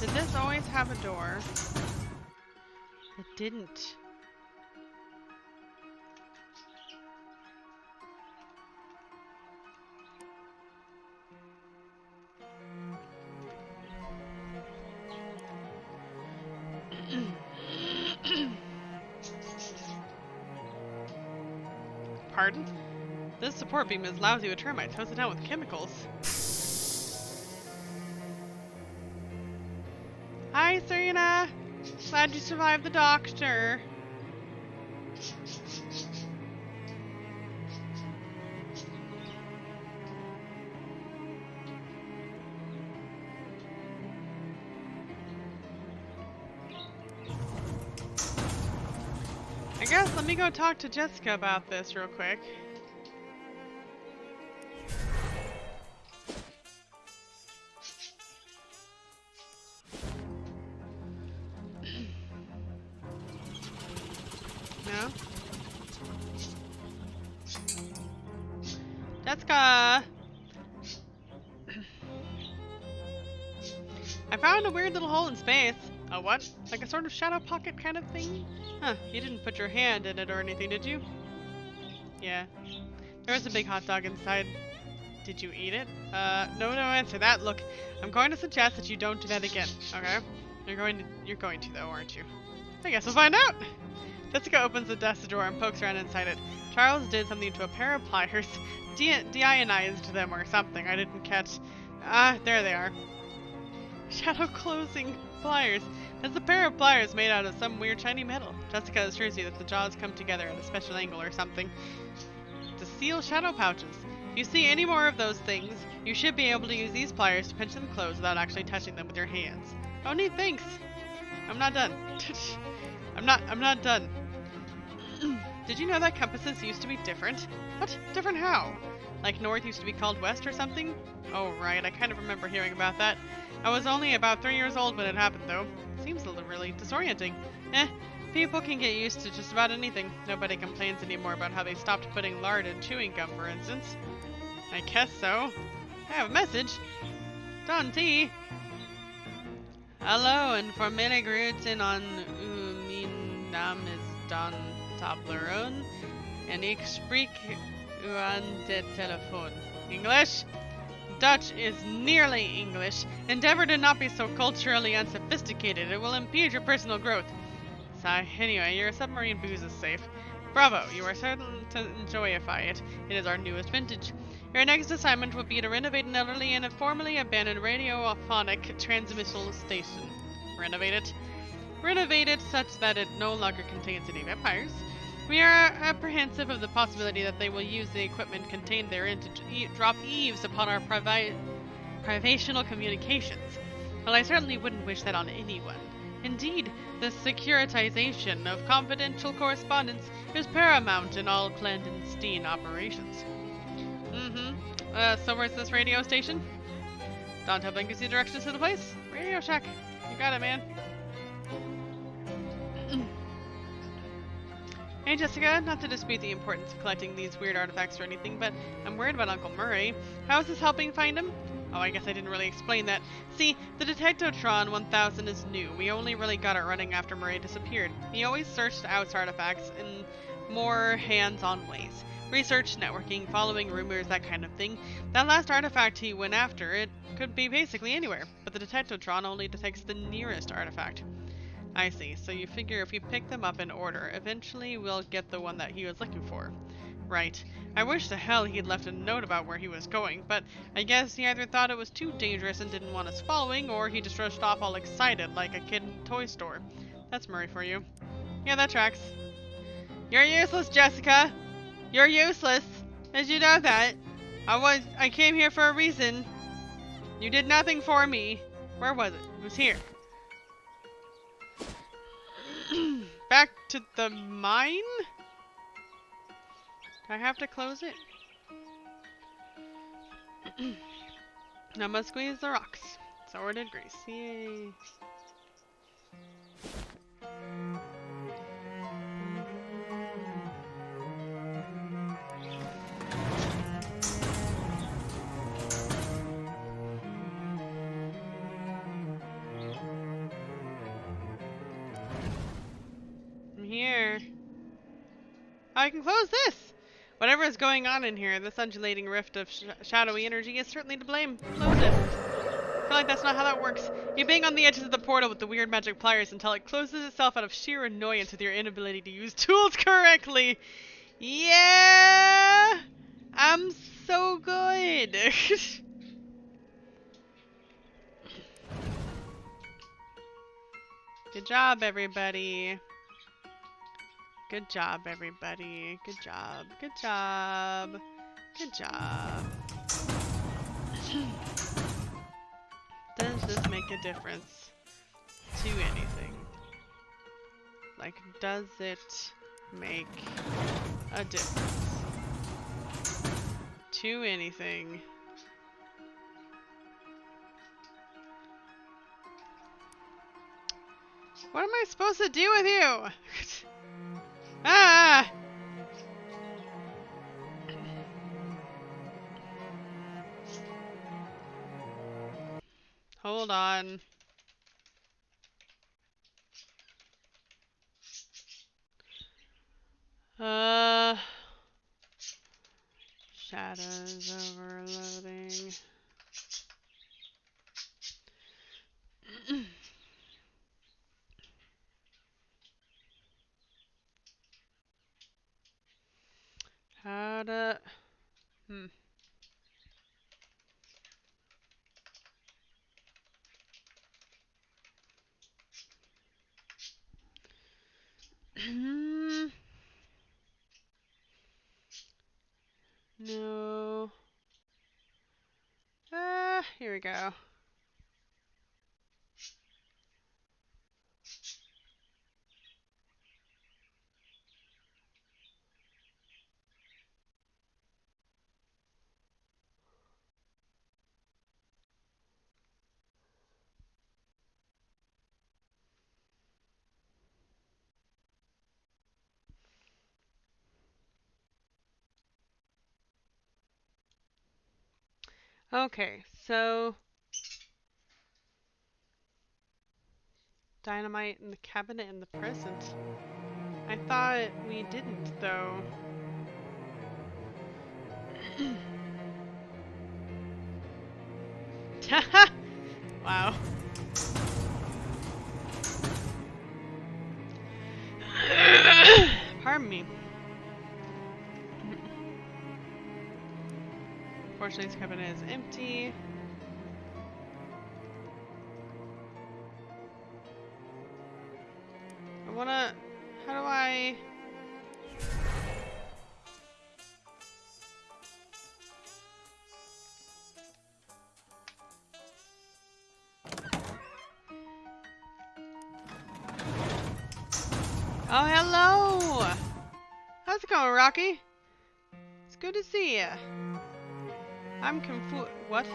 Did this always have a door? It didn't. Pardon? This support beam is lousy with termites. How's it down with chemicals? Hi, Serena! Glad you survived the doctor. I guess let me go talk to Jessica about this real quick. No? Jessica! I found a weird little hole in space. A what? Like a sort of shadow pocket kind of thing? Huh, you didn't put your hand in it or anything, did you? Yeah. There was a big hot dog inside. Did you eat it? No answer that. Look, I'm going to suggest that you don't do that again, okay? You're going to though, aren't you? I guess we'll find out! Jessica opens the desk door and pokes around inside it. Charles did something to a pair of pliers. Deionized them or something. I didn't catch. There they are. Shadow closing pliers. That's a pair of pliers made out of some weird shiny metal. Jessica assures you that the jaws come together at a special angle or something to seal shadow pouches. If you see any more of those things, you should be able to use these pliers to pinch them closed without actually touching them with your hands. Oh, neat, thanks. I'm not done. I'm not done. Did you know that compasses used to be different? What? Different how? Like north used to be called west or something? Oh, right. I kind of remember hearing about that. I was only about 3 years old when it happened, though. Seems a little really disorienting. People can get used to just about anything. Nobody complains anymore about how they stopped putting lard in chewing gum, for instance. I guess so. I have a message. Don T. Hallo, en formele groeten aan u. Mijn naam is Don Toblerone. En ik spreek u aan de telefoon. English? Dutch is nearly English. Endeavor to not be so culturally unsophisticated. It will impede your personal growth. So, anyway, your submarine booze is safe. Bravo, you are certain to enjoyify it. It is our newest vintage. Your next assignment will be to renovate an elderly and formerly abandoned radiophonic transmission station. Renovate it? Renovate it such that it no longer contains any vampires. We are apprehensive of the possibility that they will use the equipment contained therein to drop eaves upon our privational communications. Well, I certainly wouldn't wish that on anyone. Indeed, the securitization of confidential correspondence is paramount in all clandestine operations. So where's this radio station? Don Tobling gives you directions to the place? Radio Shack. You got it, man. Hey Jessica, not to dispute the importance of collecting these weird artifacts or anything, but I'm worried about Uncle Murray. How is this helping find him? Oh, I guess I didn't really explain that. See, the Detectotron 1000 is new. We only really got it running after Murray disappeared. He always searched out artifacts in more hands-on ways. Research, networking, following rumors, that kind of thing. That last artifact he went after, it could be basically anywhere, but the Detectotron only detects the nearest artifact. I see, so you figure if we pick them up in order, eventually we'll get the one that he was looking for. Right. I wish to hell he'd left a note about where he was going, but I guess he either thought it was too dangerous and didn't want us following, or he just rushed off all excited like a kid in a toy store. That's Murray for you. Yeah, that tracks. You're useless, Jessica! You're useless! Did you know that? I came here for a reason. You did nothing for me. Where was it? It was here. Back to the mine? Do I have to close it? Now must squeeze the rocks. So did Grace. Yay. here? I can close this! Whatever is going on in here, this undulating rift of shadowy energy is certainly to blame. Close it. I feel like that's not how that works. You bang on the edges of the portal with the weird magic pliers until it closes itself out of sheer annoyance with your inability to use tools correctly. Yeah! I'm so good! Good job, everybody. Good job, everybody. Good job. Good job. Good job. Does this make a difference to anything? Like, does it make a difference to anything? What am I supposed to do with you? Ah! Hold on. Shadows overloading. How to... No. Here we go. Okay, so... Dynamite in the cabinet in the present. I thought we didn't, though. Wow. Pardon me. Unfortunately, this cabinet is empty. I wanna... How do I... Oh, hello! How's it going, Rocky? It's good to see ya. I'm confused. What?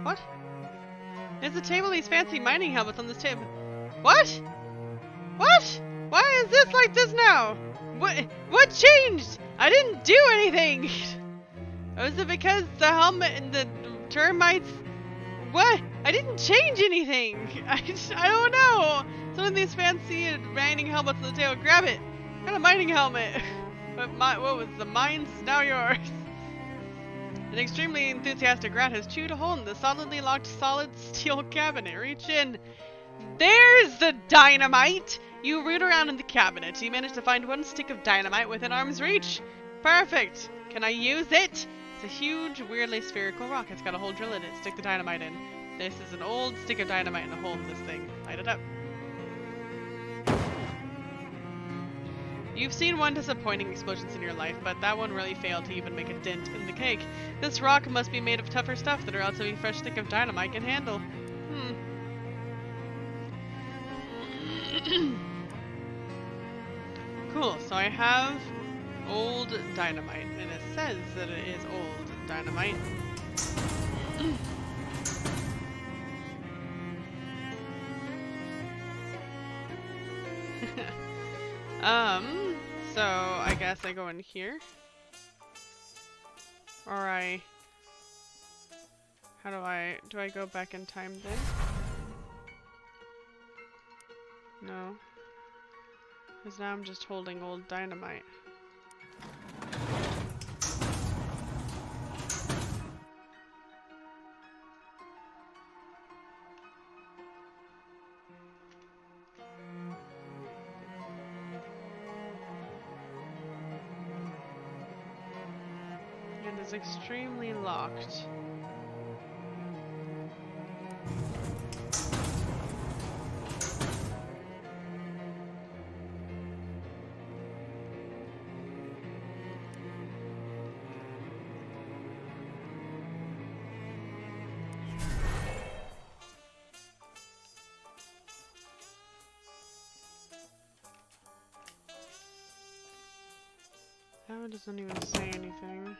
What? There's a table of these fancy mining helmets on this table. What? What? Why is this like this now? What changed? I didn't do anything! Was it because the helmet and the termites... What? I didn't change anything! I don't know! Some of these fancy mining helmets on the table. Grab it! What kind of mining helmet? What was the mine's now yours? An extremely enthusiastic rat has chewed a hole in the solidly locked solid steel cabinet. Reach in. There's the dynamite! You root around in the cabinet. You manage to find one stick of dynamite within arm's reach. Perfect! Can I use it? It's a huge, weirdly spherical rock. It's got a hole drill in it. Stick the dynamite in. This is an old stick of dynamite in a hole in this thing. Light it up. You've seen one disappointing explosions in your life, but that one really failed to even make a dent in the cake. This rock must be made of tougher stuff than a relatively fresh stick of dynamite can handle. Cool, so I have old dynamite, and it says that it is old dynamite. So I guess I go in here. Or do I go back in time then? No. Because now I'm just holding old dynamite. And it's extremely locked. Now it doesn't even say anything.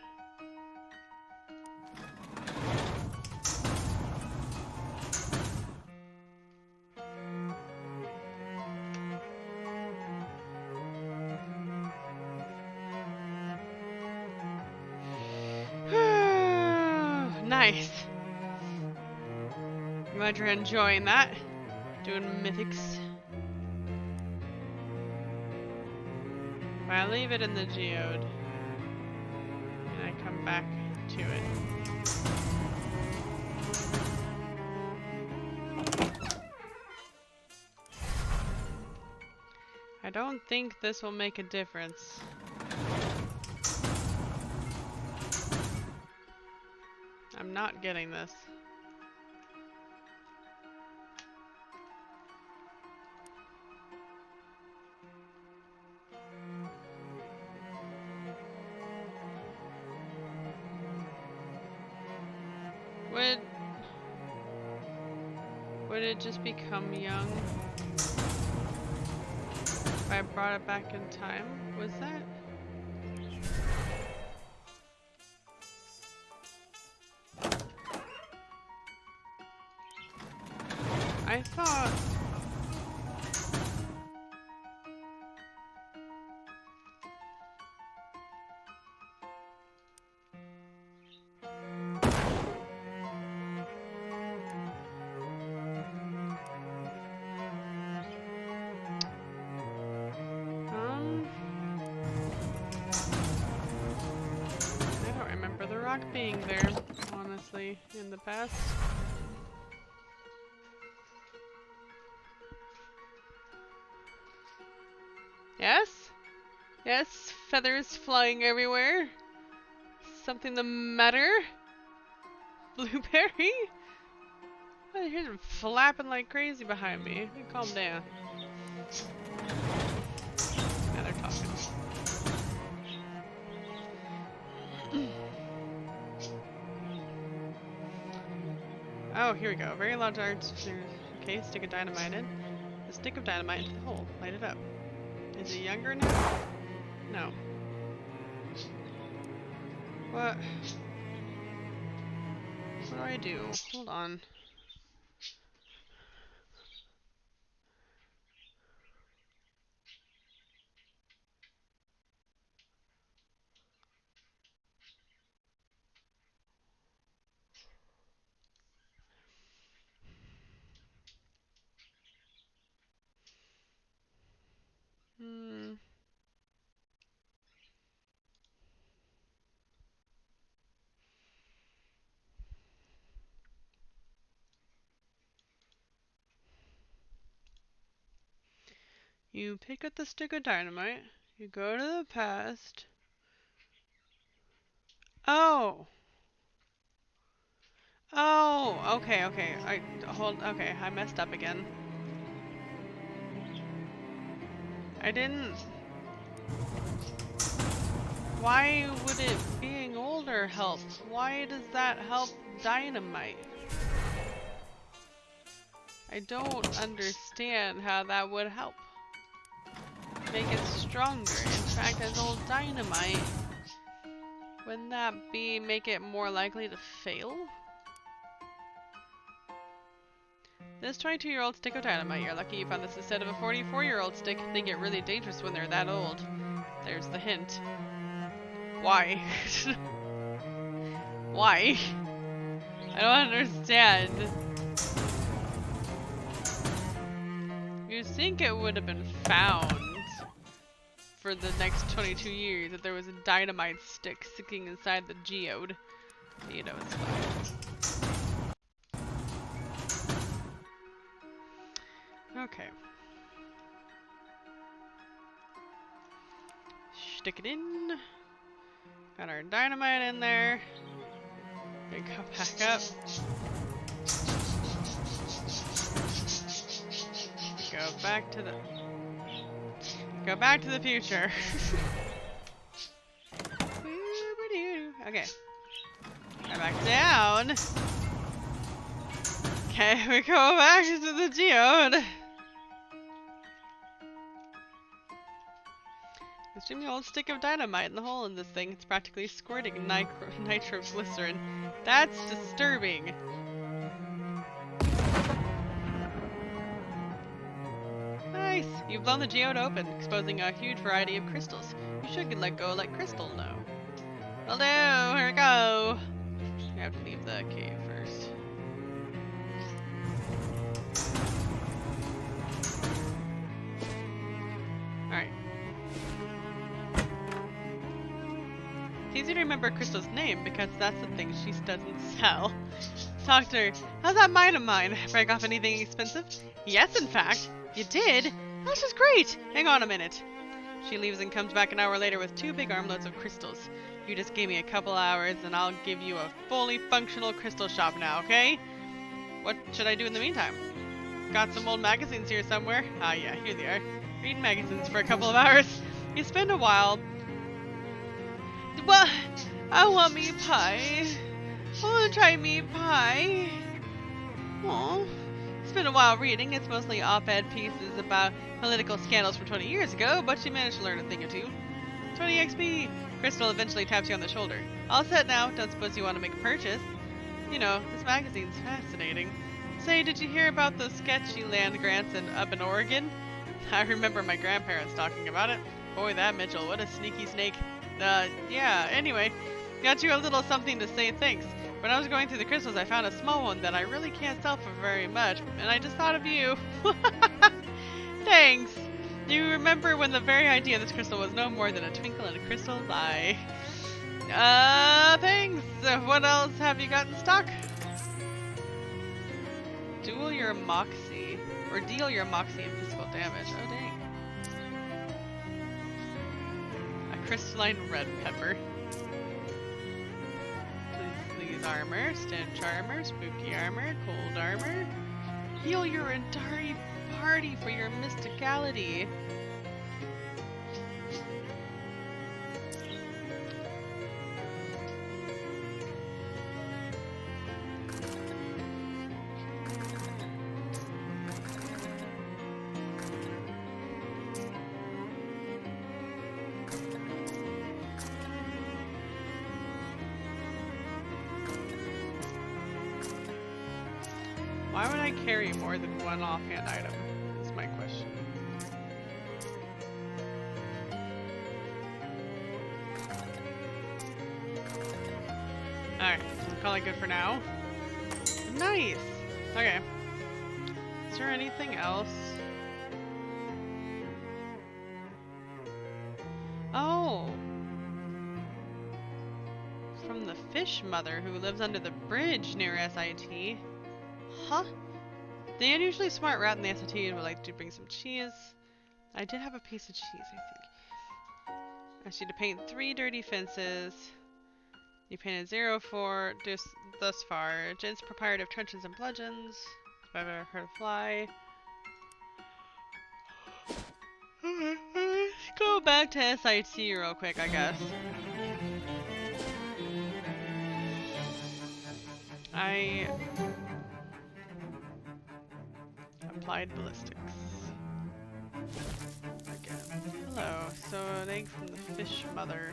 Nice. Glad you're enjoying that. Doing mythics. If I leave it in the geode, and I come back to it. I don't think this will make a difference. I'm not getting this. Would it just become young if I brought it back in time? Was that? I thought... I don't remember the rock being there, honestly, in the past. Yes? Yes, feathers flying everywhere. Something the matter? Blueberry? I hear them flapping like crazy behind me. Let me calm down. Now they're talking. Oh, here we go. Very large arch. Okay, stick of dynamite in. The stick of dynamite into the hole. Light it up. Is it younger now? No. What? What do I do? Hold on. You pick up the stick of dynamite. You go to the past. Oh! Oh! Okay, okay. Okay, I messed up again. I didn't... Why would it being older help? Why does that help dynamite? I don't understand how that would help. Make it stronger. In fact, as old dynamite, wouldn't that make it more likely to fail? This 22-year-old stick of dynamite. You're lucky you found this instead of a 44-year-old stick. They get really dangerous when they're that old. There's the hint. Why? Why? I don't understand. You'd think it would have been found for the next 22 years that there was a dynamite stick sticking inside the geode. You know, it's fine. Okay. Stick it in. Got our dynamite in there. We go back up. Go back to the future. Okay. Go back down. Okay, we go back to the geode. Extremely old stick of dynamite in the hole in this thing. It's practically squirting nitroglycerin. That's disturbing. Nice! You've blown the geode open, exposing a huge variety of crystals. You should let go like crystal now. Will do! Here we go! I have to leave the cave first. Alright. It's easy to remember Crystal's name because that's the thing she doesn't sell. Talk to her. How's that mine of mine? Break off anything expensive? Yes, in fact. You did? That's just great! Hang on a minute. She leaves and comes back an hour later with 2 big armloads of crystals. You just give me a couple hours and I'll give you a fully functional crystal shop now, okay? What should I do in the meantime? Got some old magazines here somewhere. Ah yeah, here they are. Reading magazines for a couple of hours. You spend a while. Well, I want meat pie. I want to try meat pie. Aww. Spent a while reading. It's mostly op-ed pieces about political scandals from 20 years ago, but she managed to learn a thing or two. 20 XP! Crystal eventually taps you on the shoulder. All set now. Don't suppose you want to make a purchase? You know, this magazine's fascinating. Say, did you hear about those sketchy land grants up in Oregon? I remember my grandparents talking about it. Boy, that Mitchell, what a sneaky snake. Yeah, anyway, got you a little something to say thanks. When I was going through the crystals, I found a small one that I really can't sell for very much, and I just thought of you. Thanks. You remember when the very idea of this crystal was no more than a twinkle in a crystal's eye. Thanks. What else have you got in stock? Duel your Moxie, or deal your Moxie and physical damage. Oh dang. A crystalline red pepper. Please armor, stench armor, spooky armor, cold armor. Heal your entire party for your mysticality. Why would I carry more than one offhand item? Is my question. Alright, call it good for now. Nice! Okay. Is there anything else? Oh! From the fish mother who lives under the bridge near SIT. Huh? The unusually smart rat in the SAT would like to bring some cheese. I did have a piece of cheese, I think. Asked you to paint 3 dirty fences. You painted 0 for thus far. Gents proprietor of truncheons and bludgeons. If I've ever heard of fly. Go back to SIT real quick, I guess. I applied ballistics. Again. Hello. So an egg from the fish mother.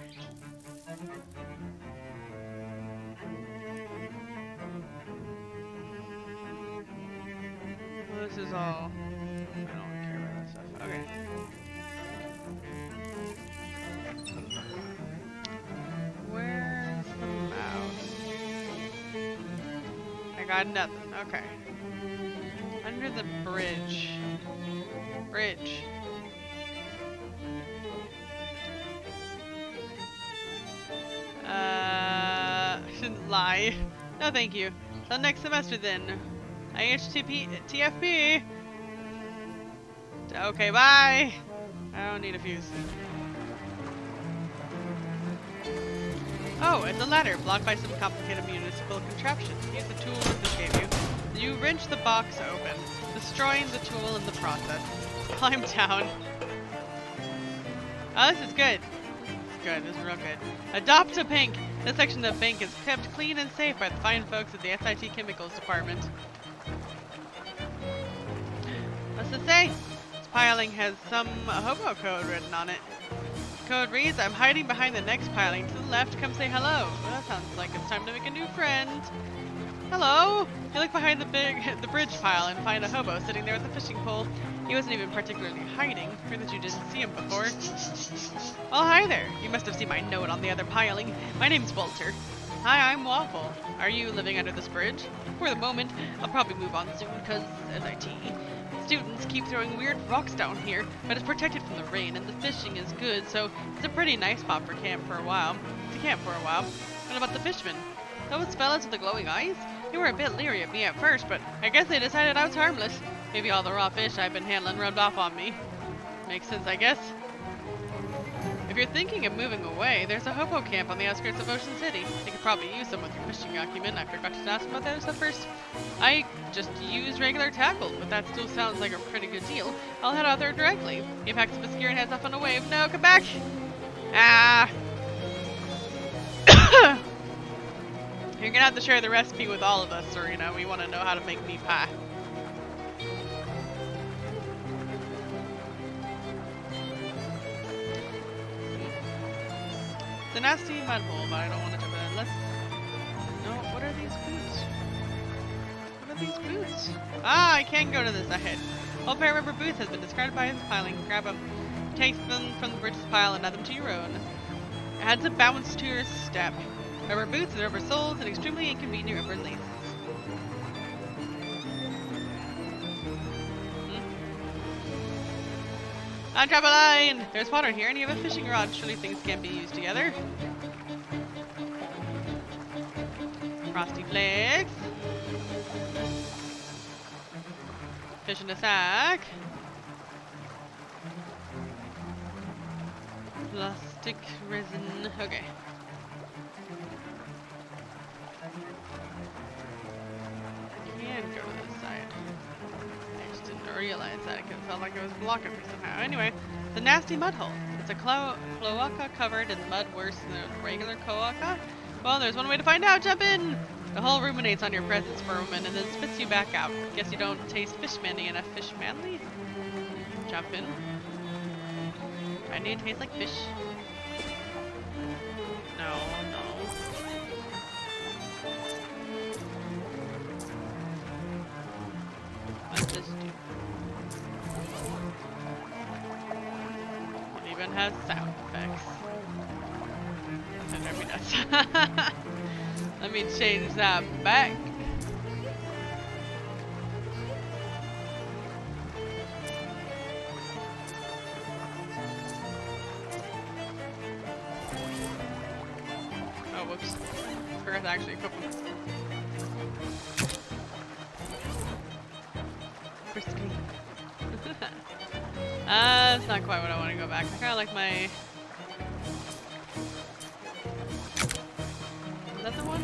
Well, this is all. I don't care about that stuff. Okay. Where's the mouse? I got nothing. Okay. Under the bridge. Bridge. Lie. No thank you. Till next semester then. TFP. Okay, bye. I don't need a fuse. Oh, it's a ladder blocked by some complicated municipal contraption. Use the tool this gave you. You wrench the box open, destroying the tool in the process. Climb down. Oh, this is good. Good, this is real good. Adopt a bank. This section of the bank is kept clean and safe by the fine folks at the SIT Chemicals Department. What's it say? This piling has some hobo code written on it. The code reads, I'm hiding behind the next piling. To the left, come say hello. Well, that sounds like it's time to make a new friend. Hello! You look behind the bridge pile and find a hobo sitting there with a fishing pole. He wasn't even particularly hiding, or that you didn't see him before. Oh, hi there. You must have seen my note on the other piling. My name's Walter. Hi, I'm Waffle. Are you living under this bridge? For the moment. I'll probably move on soon, because SIT. Students keep throwing weird rocks down here, but it's protected from the rain, and the fishing is good, so it's a pretty nice spot for camp for a while. What about the fishermen? Those fellas with the glowing eyes? They were a bit leery of me at first, but I guess they decided I was harmless. Maybe all the raw fish I've been handling rubbed off on me. Makes sense, I guess. If you're thinking of moving away, there's a hobo camp on the outskirts of Ocean City. You could probably use some with your fishing acumen. I forgot to ask about that at first. I just use regular tackle, but that still sounds like a pretty good deal. I'll head out there directly. He packs up his gear and heads off on a wave. No, come back! Ah! You're gonna have to share the recipe with all of us, or, you know, we want to know how to make meat pie. It's a nasty mud hole, but I don't want to jump in. Let's... No, what are these boots? What are these boots? Ah, I can go to this ahead. Old pair of rubber boots has been discarded by his piling. Grab them. Take them from the bridge's pile and add them to your own. Add some bounce to your step. Rubber boots and rubber soles and extremely inconvenient rubber laces. On drop a line! There's water here and you have a fishing rod. Surely things can be used together. Frosty flakes. Fish in a sack. Plastic resin. Okay. I can go to this side. I just didn't realize that. It felt like it was blocking me somehow. Anyway, the nasty mud hole. It's a cloaca covered in mud worse than a regular cloaca. Well, there's one way to find out. Jump in! The hole ruminates on your presence for a moment and then spits you back out. Guess you don't taste fish-manly enough. Fish-manly? Jump in. I need to taste like fish. No, no. What's this do? It even has sound effects. That drives me nuts. Let me change that back. Oh, whoops. Forgot to actually equip them. Frisky. That's not quite what I want to go back. I kind of like my... Is that the one?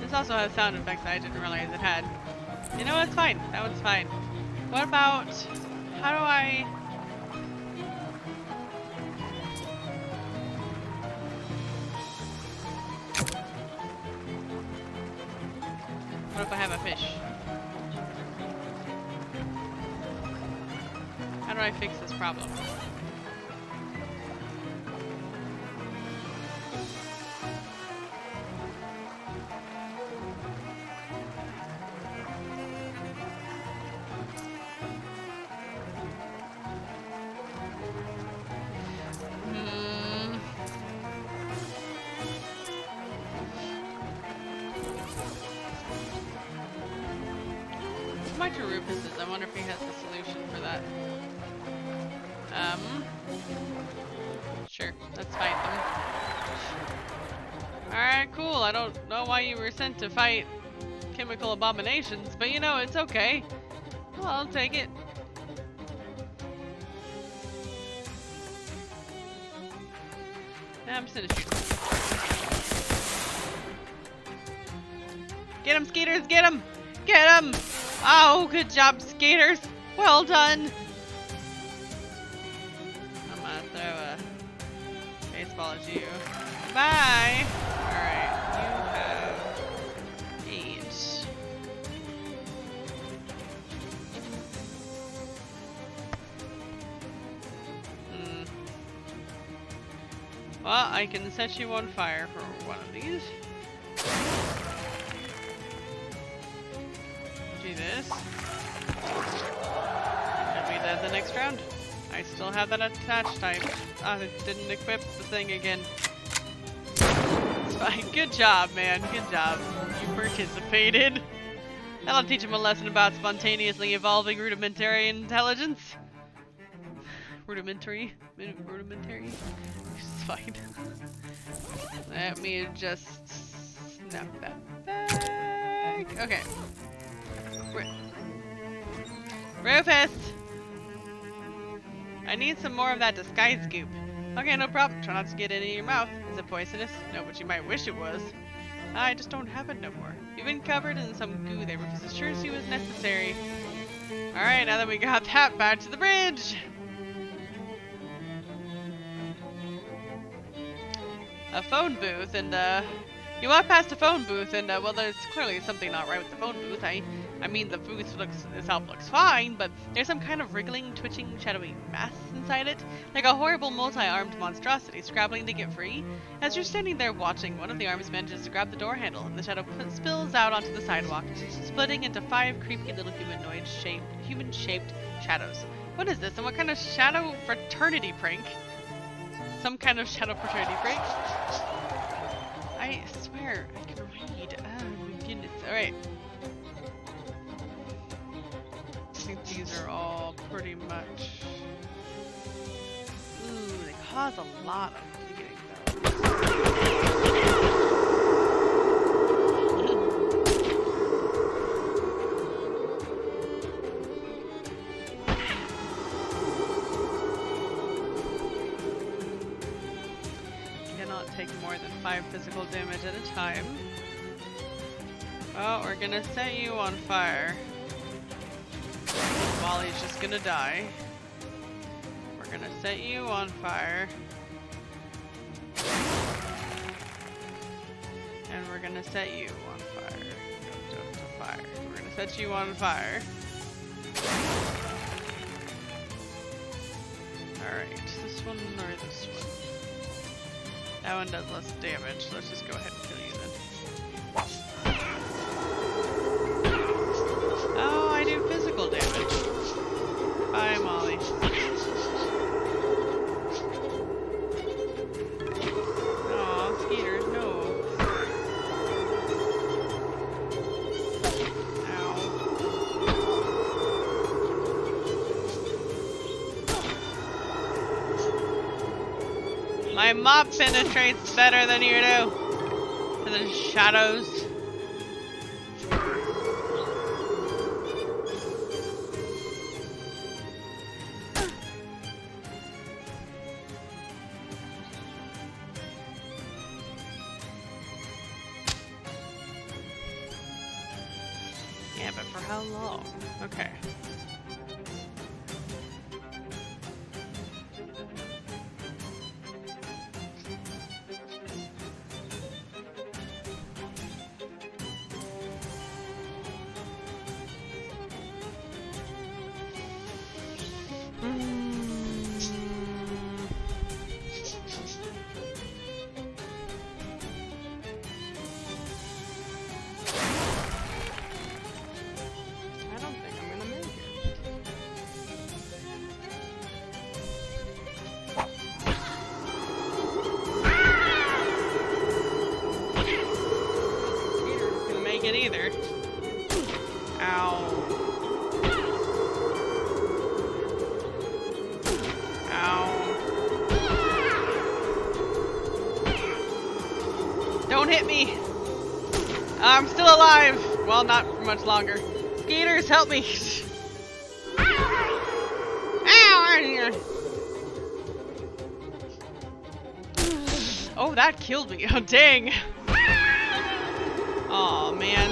This also has sound effects that I didn't realize it had. You know, it's fine. That one's fine. What about... How do I... What if I have a fish? How do I fix this problem? I wonder if he has a solution for that. Sure, let's fight them. Alright, cool. I don't know why you were sent to fight chemical abominations, but you know, it's okay. Well, I'll take it. Nah, I'm just gonna shoot. Get him, Skeeters! Get him! Get him! Oh, good job, Skeeters! Well done! I'm gonna throw a baseball at you. Bye! Alright, you have 8. Well, I can set you on fire for one of these. Do this. That'll be the next round. I still have that attach type. I didn't equip the thing again. It's fine. Good job, man. Good job. You participated. That'll teach him a lesson about spontaneously evolving rudimentary intelligence. Rudimentary? It's fine. Let me just snap that back. Okay. Rufus! I need some more of that disguise goop. Okay, no problem. Try not to get it in your mouth. Is it poisonous? No, but you might wish it was. I just don't have it no more. You've been covered in some goo there, Rufus assures you was necessary. Alright, now that we got that, back to the bridge! A phone booth, and you walk past a phone booth, and well, there's clearly something not right with the phone booth. I mean, the booth itself looks fine, but there's some kind of wriggling, twitching, shadowy mass inside it, like a horrible multi-armed monstrosity scrabbling to get free. As you're standing there watching, one of the arms manages to grab the door handle, and the shadow spills out onto the sidewalk, splitting into 5 creepy little human-shaped shadows. What is this, and what kind of shadow fraternity prank? Some kind of shadow fraternity break. I swear I can read. Oh my goodness. Alright. I think these are all pretty much. Ooh, they cause a lot of bleeding though. Take more than 5 physical damage at a time. Well, we're gonna set you on fire. Molly's just gonna die. We're gonna set you on fire. And we're gonna set you on fire. Fire. We're gonna set you on fire. Alright, this one or this one? That one does less damage, so let's just go ahead and kill you then. Oh, I do physical damage. Bye, Molly. Aw, Skeeters, no. Ow. My mop penetrates better than you do. To the shadows. Yeah, but for how long? Okay. It either. Ow. Don't hit me. I'm still alive. Well, not for much longer. Skaters, help me. Ow! Oh, that killed me. Oh, dang. Oh man.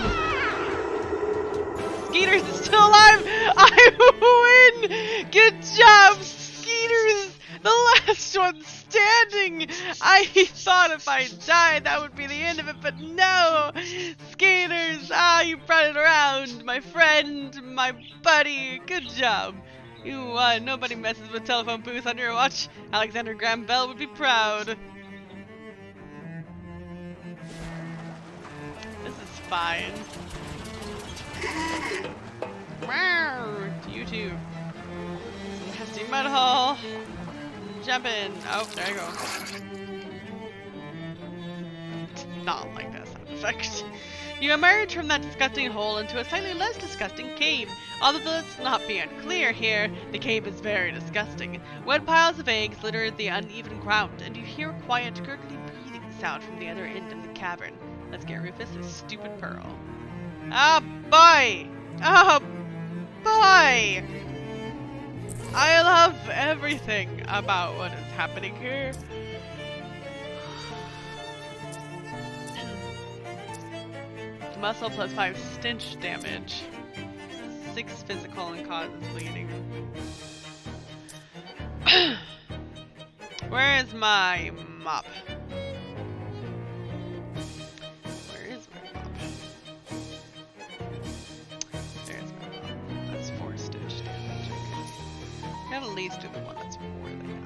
Skeeters is still alive! I win! Good job, Skeeters! The last one standing! I thought if I died that would be the end of it, but no! Skeeters! Ah, you brought it around! My friend, my buddy, good job! You won. Nobody messes with telephone booth on your watch. Alexander Graham Bell would be proud. This is fine. Wow, you too. Nasty mud hole. Jump in. Oh, there you go. Not like that sound effect. You emerge from that disgusting hole into a slightly less disgusting cave. Although let's not be unclear here, the cave is very disgusting. Wet piles of eggs litter the uneven ground, and you hear a quiet, gurgly breathing sound from the other end of the cavern. Let's get Rufus a stupid pearl. Oh boy! Oh boy! I love everything about what is happening here. Muscle plus 5 stench damage. 6 physical and causes bleeding. Where is my mop? Where is my mop? There's my mop. That's 4 stench damage. I gotta at least do the one that's more than that.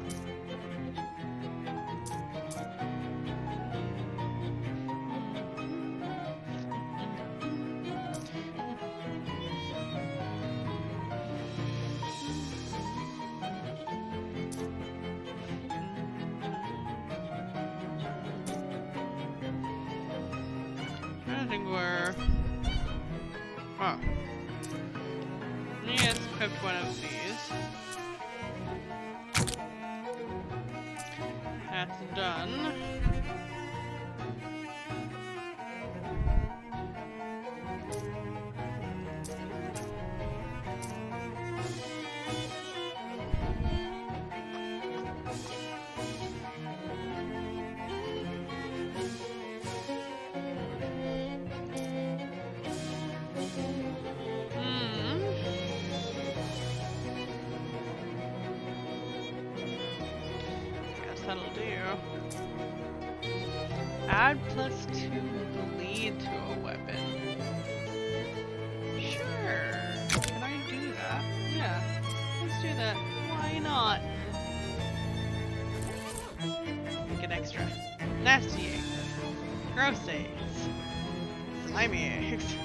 I think we're... Oh. Yes, equipped one of these. That's done. That'll do. Add plus 2 bleed to a weapon. Sure. Can I do that? Yeah. Let's do that. Why not? Get extra. Nasty eggs. Gross eggs. Slimy eggs.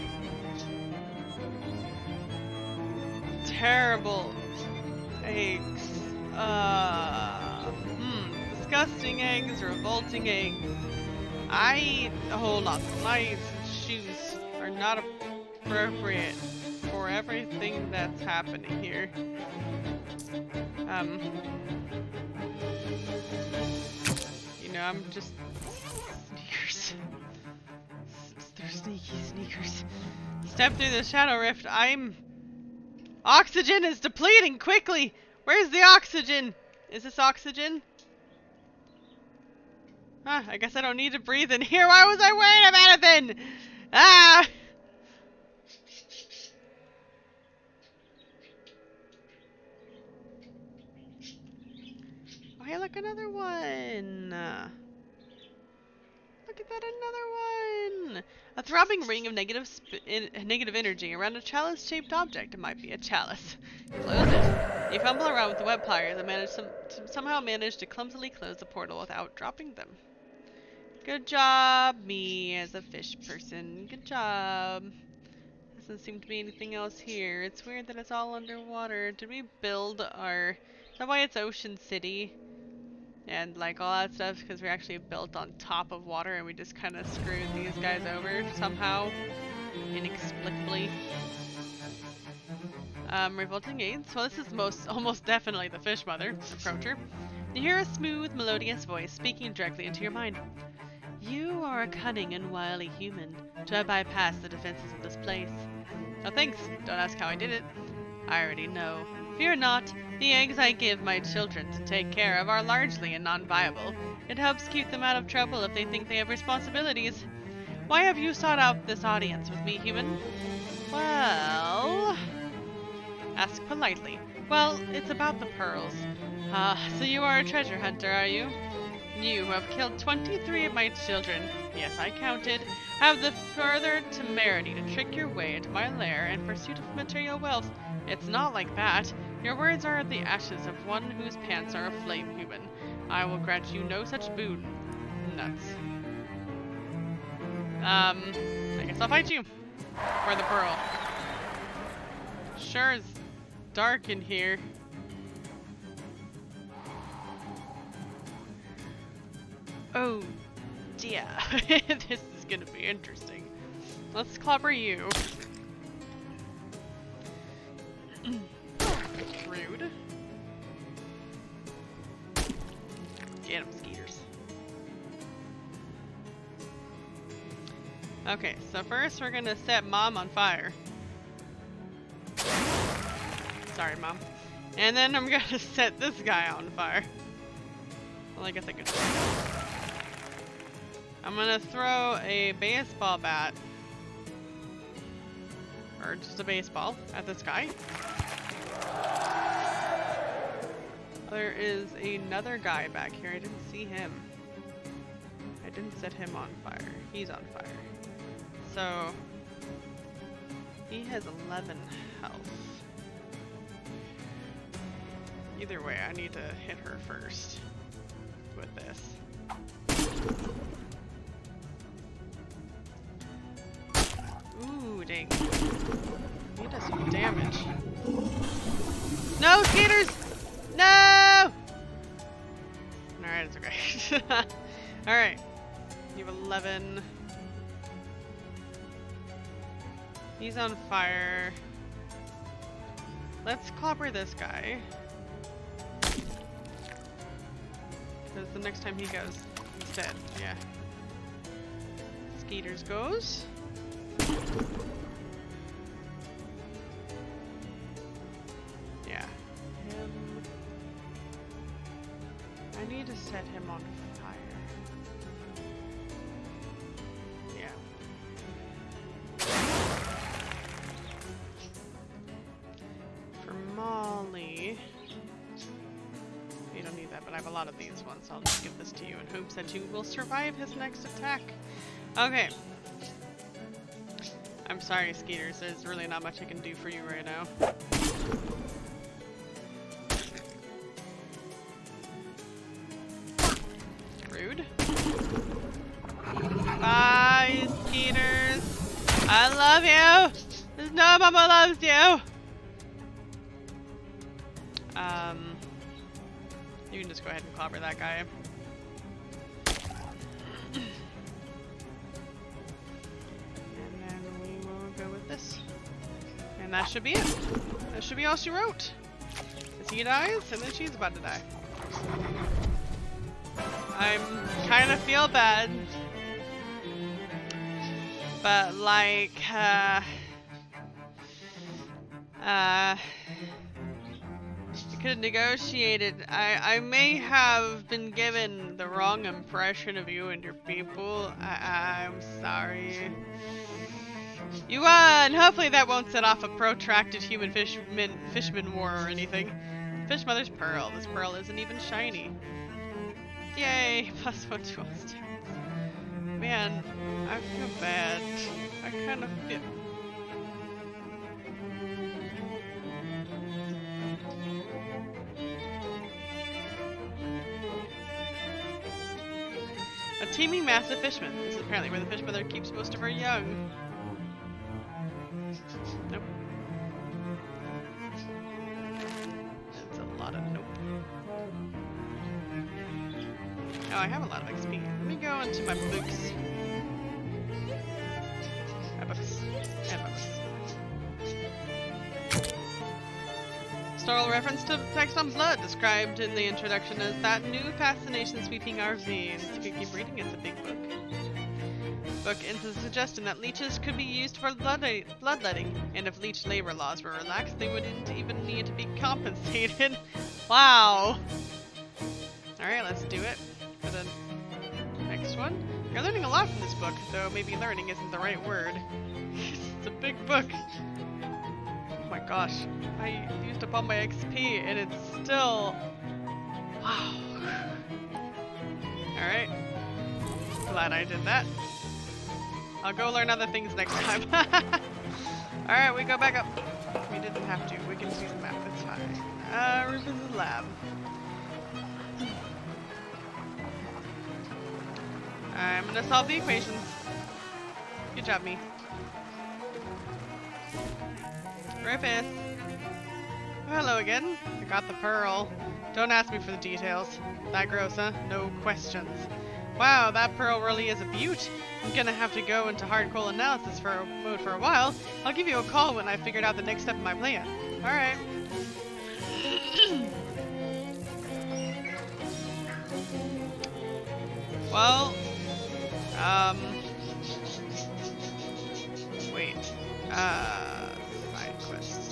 Terrible eggs. Disgusting eggs, revolting eggs. Hold on. My shoes are not appropriate for everything that's happening here. You know, I'm just sneakers. They're sneaky sneakers. Step through the shadow rift. Oxygen is depleting quickly. Where's the oxygen? Is this oxygen? Huh, I guess I don't need to breathe in here. Why was I worried about it then? Ah! Oh, hey, look, another one. Look at that, another one. A throbbing ring of negative energy around a chalice-shaped object. It might be a chalice. Close it. You fumble around with the web pliers and somehow manage to clumsily close the portal without dropping them. Good job, me as a fish person. Good job. Doesn't seem to be anything else here. It's weird that it's all underwater. Did we build our... Is that why it's Ocean City? And like all that stuff, because we're actually built on top of water and we just kind of screwed these guys over somehow. Inexplicably. Revolting aids. Well, this is almost definitely the fish mother. Approach her. You hear a smooth, melodious voice speaking directly into your mind. You are a cunning and wily human to have bypassed the defenses of this place. No thanks, don't ask how I did it. I already know. Fear not, the eggs I give my children to take care of are largely non-viable. It helps keep them out of trouble if they think they have responsibilities. Why have you sought out this audience with me, human? Well... Ask politely. Well, it's about the pearls. So you are a treasure hunter, are you? You who have killed 23 of my children, yes, I counted, have the further temerity to trick your way into my lair in pursuit of material wealth. It's not like that. Your words are the ashes of one whose pants are aflame, human. I will grant you no such boon. Nuts. I guess I'll fight you. For the pearl. Sure is dark in here. Oh dear. This is gonna be interesting. Let's clobber you. Rude. Get him, skeeters. Okay, so first we're gonna set Mom on fire. Sorry, Mom. And then I'm gonna set this guy on fire. Well, I guess I could. I'm gonna throw a baseball bat, or just a baseball, at this guy. There is another guy back here. I didn't see him. I didn't set him on fire. He's on fire. So, he has 11 health. Either way, I need to hit her first with this. Ooh, dang. He does some damage. No, skaters! No! Alright, it's okay. Alright. You have 11. He's on fire. Let's clobber this guy. Because the next time he goes, he's dead. Yeah. Skeeters goes. Yeah. Him. I need to set him on fire. Yeah. For Molly. You don't need that, but I have a lot of these ones, so I'll just give this to you in hopes that you will survive his next attack. Okay. I'm sorry, Skeeters. There's really not much I can do for you right now. Rude. Bye, Skeeters. I love you. There's no mama loves you. You can just go ahead and clobber that guy. And that should be it. That should be all she wrote. As he dies, and then she's about to die. I'm kind of feel bad. But like, we could have negotiated. I may have been given the wrong impression of you and your people. I'm sorry. You won! Hopefully that won't set off a protracted human fishman war or anything. Fish Mother's Pearl. This pearl isn't even shiny. Yay! +1 to all stats. Man, I feel bad. I kind of feel... A teeming massive fishman. This is apparently where the Fish Mother keeps most of her young. Nope. That's a lot of nope. Oh, I have a lot of XP. Let me go into my books. My books. And my books. Historical reference to text on blood, described in the introduction as that new fascination sweeping our veins. You can keep reading, it's a big book. book into the suggestion that leeches could be used for bloodletting, and if leech labor laws were relaxed, they wouldn't even need to be compensated. Wow. Alright, let's do it for the next one. You're learning a lot from this book, though maybe learning isn't the right word. It's a big book. Oh my gosh. I used up all my XP and it's still... Wow. Alright. Glad I did that. I'll go learn other things next time. Alright, we go back up. We didn't have to. We can see the map. It's fine. Rufus' lab. I'm gonna solve the equations. Good job, me. Rufus. Oh, hello again. I got the pearl. Don't ask me for the details. That gross, huh? No questions. Wow, that pearl really is a beaut. I'm gonna have to go into hardcore analysis mode for a while. I'll give you a call when I figured out the next step of my plan. Alright. Well, wait, side quests.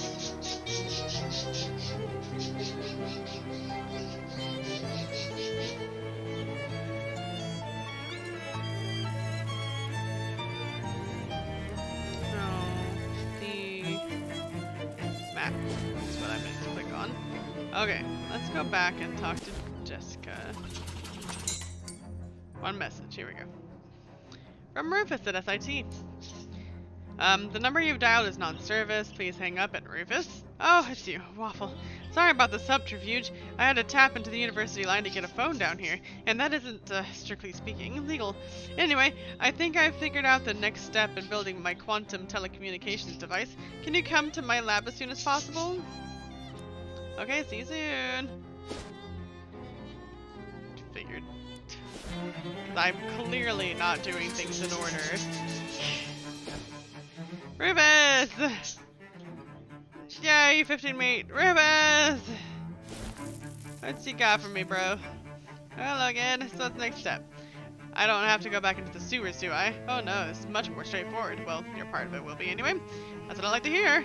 Map is what I meant to click on. Okay, let's go back and talk to Jessica. One message, here we go. From Rufus at SIT. The number you've dialed is non-service. Please hang up at Rufus. Oh, it's you, Waffle. Sorry about the subterfuge. I had to tap into the university line to get a phone down here, and that isn't, strictly speaking, legal. Anyway, I think I figured out the next step in building my quantum telecommunications device. Can you come to my lab as soon as possible? Okay, see you soon. Figured. I'm clearly not doing things in order. Rufus! Yay, 15 meat! Rufus! What's you got for me, bro? Hello again. So what's the next step? I don't have to go back into the sewers, do I? Oh no, this is much more straightforward. Well, your part of it will be anyway. That's what I like to hear.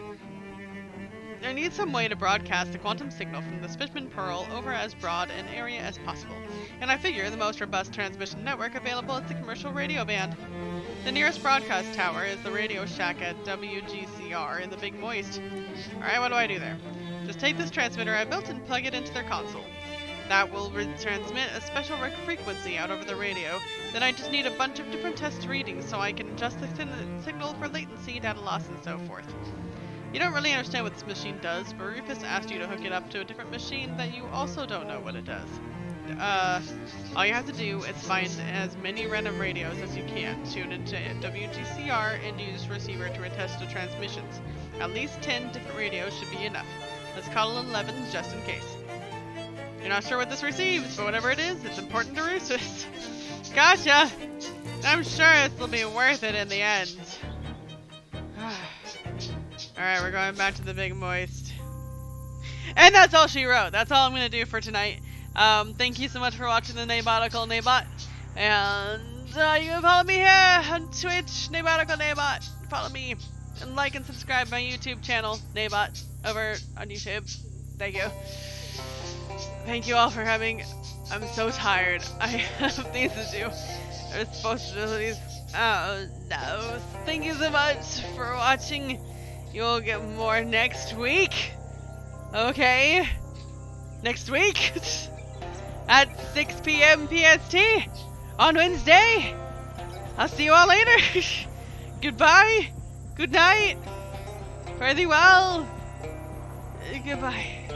I need some way to broadcast the quantum signal from the Fishman Pearl over as broad an area as possible. And I figure the most robust transmission network available is the commercial radio band. The nearest broadcast tower is the Radio Shack at WGCR in the Big Moist. Alright, what do I do there? Just take this transmitter I built and plug it into their console. That will transmit a special frequency out over the radio. Then I just need a bunch of different test readings so I can adjust the signal for latency, data loss, and so forth. You don't really understand what this machine does, but Rufus asked you to hook it up to a different machine that you also don't know what it does. All you have to do is find as many random radios as you can, tune into WGCR, and use receiver to attest to transmissions. At least 10 different radios should be enough. Let's call it 11 just in case. You're not sure what this receives, but whatever it is, it's important to Rufus. Gotcha! I'm sure this will be worth it in the end. Alright, we're going back to the Big Moist. And that's all she wrote. That's all I'm going to do for tonight. Thank you so much for watching the Naebotical Naebot. And you can follow me here on Twitch, Naebotical Naebot. Follow me and like and subscribe my YouTube channel, Naebot, over on YouTube. Thank you. Thank you all for having. I'm so tired. I have things to do. Responsibilities. Oh no. Thank you so much for watching. You'll get more next week. Okay? Next week? At 6 p.m. PST on Wednesday. I'll see you all later. Goodbye. Good night. Fare thee well. Goodbye.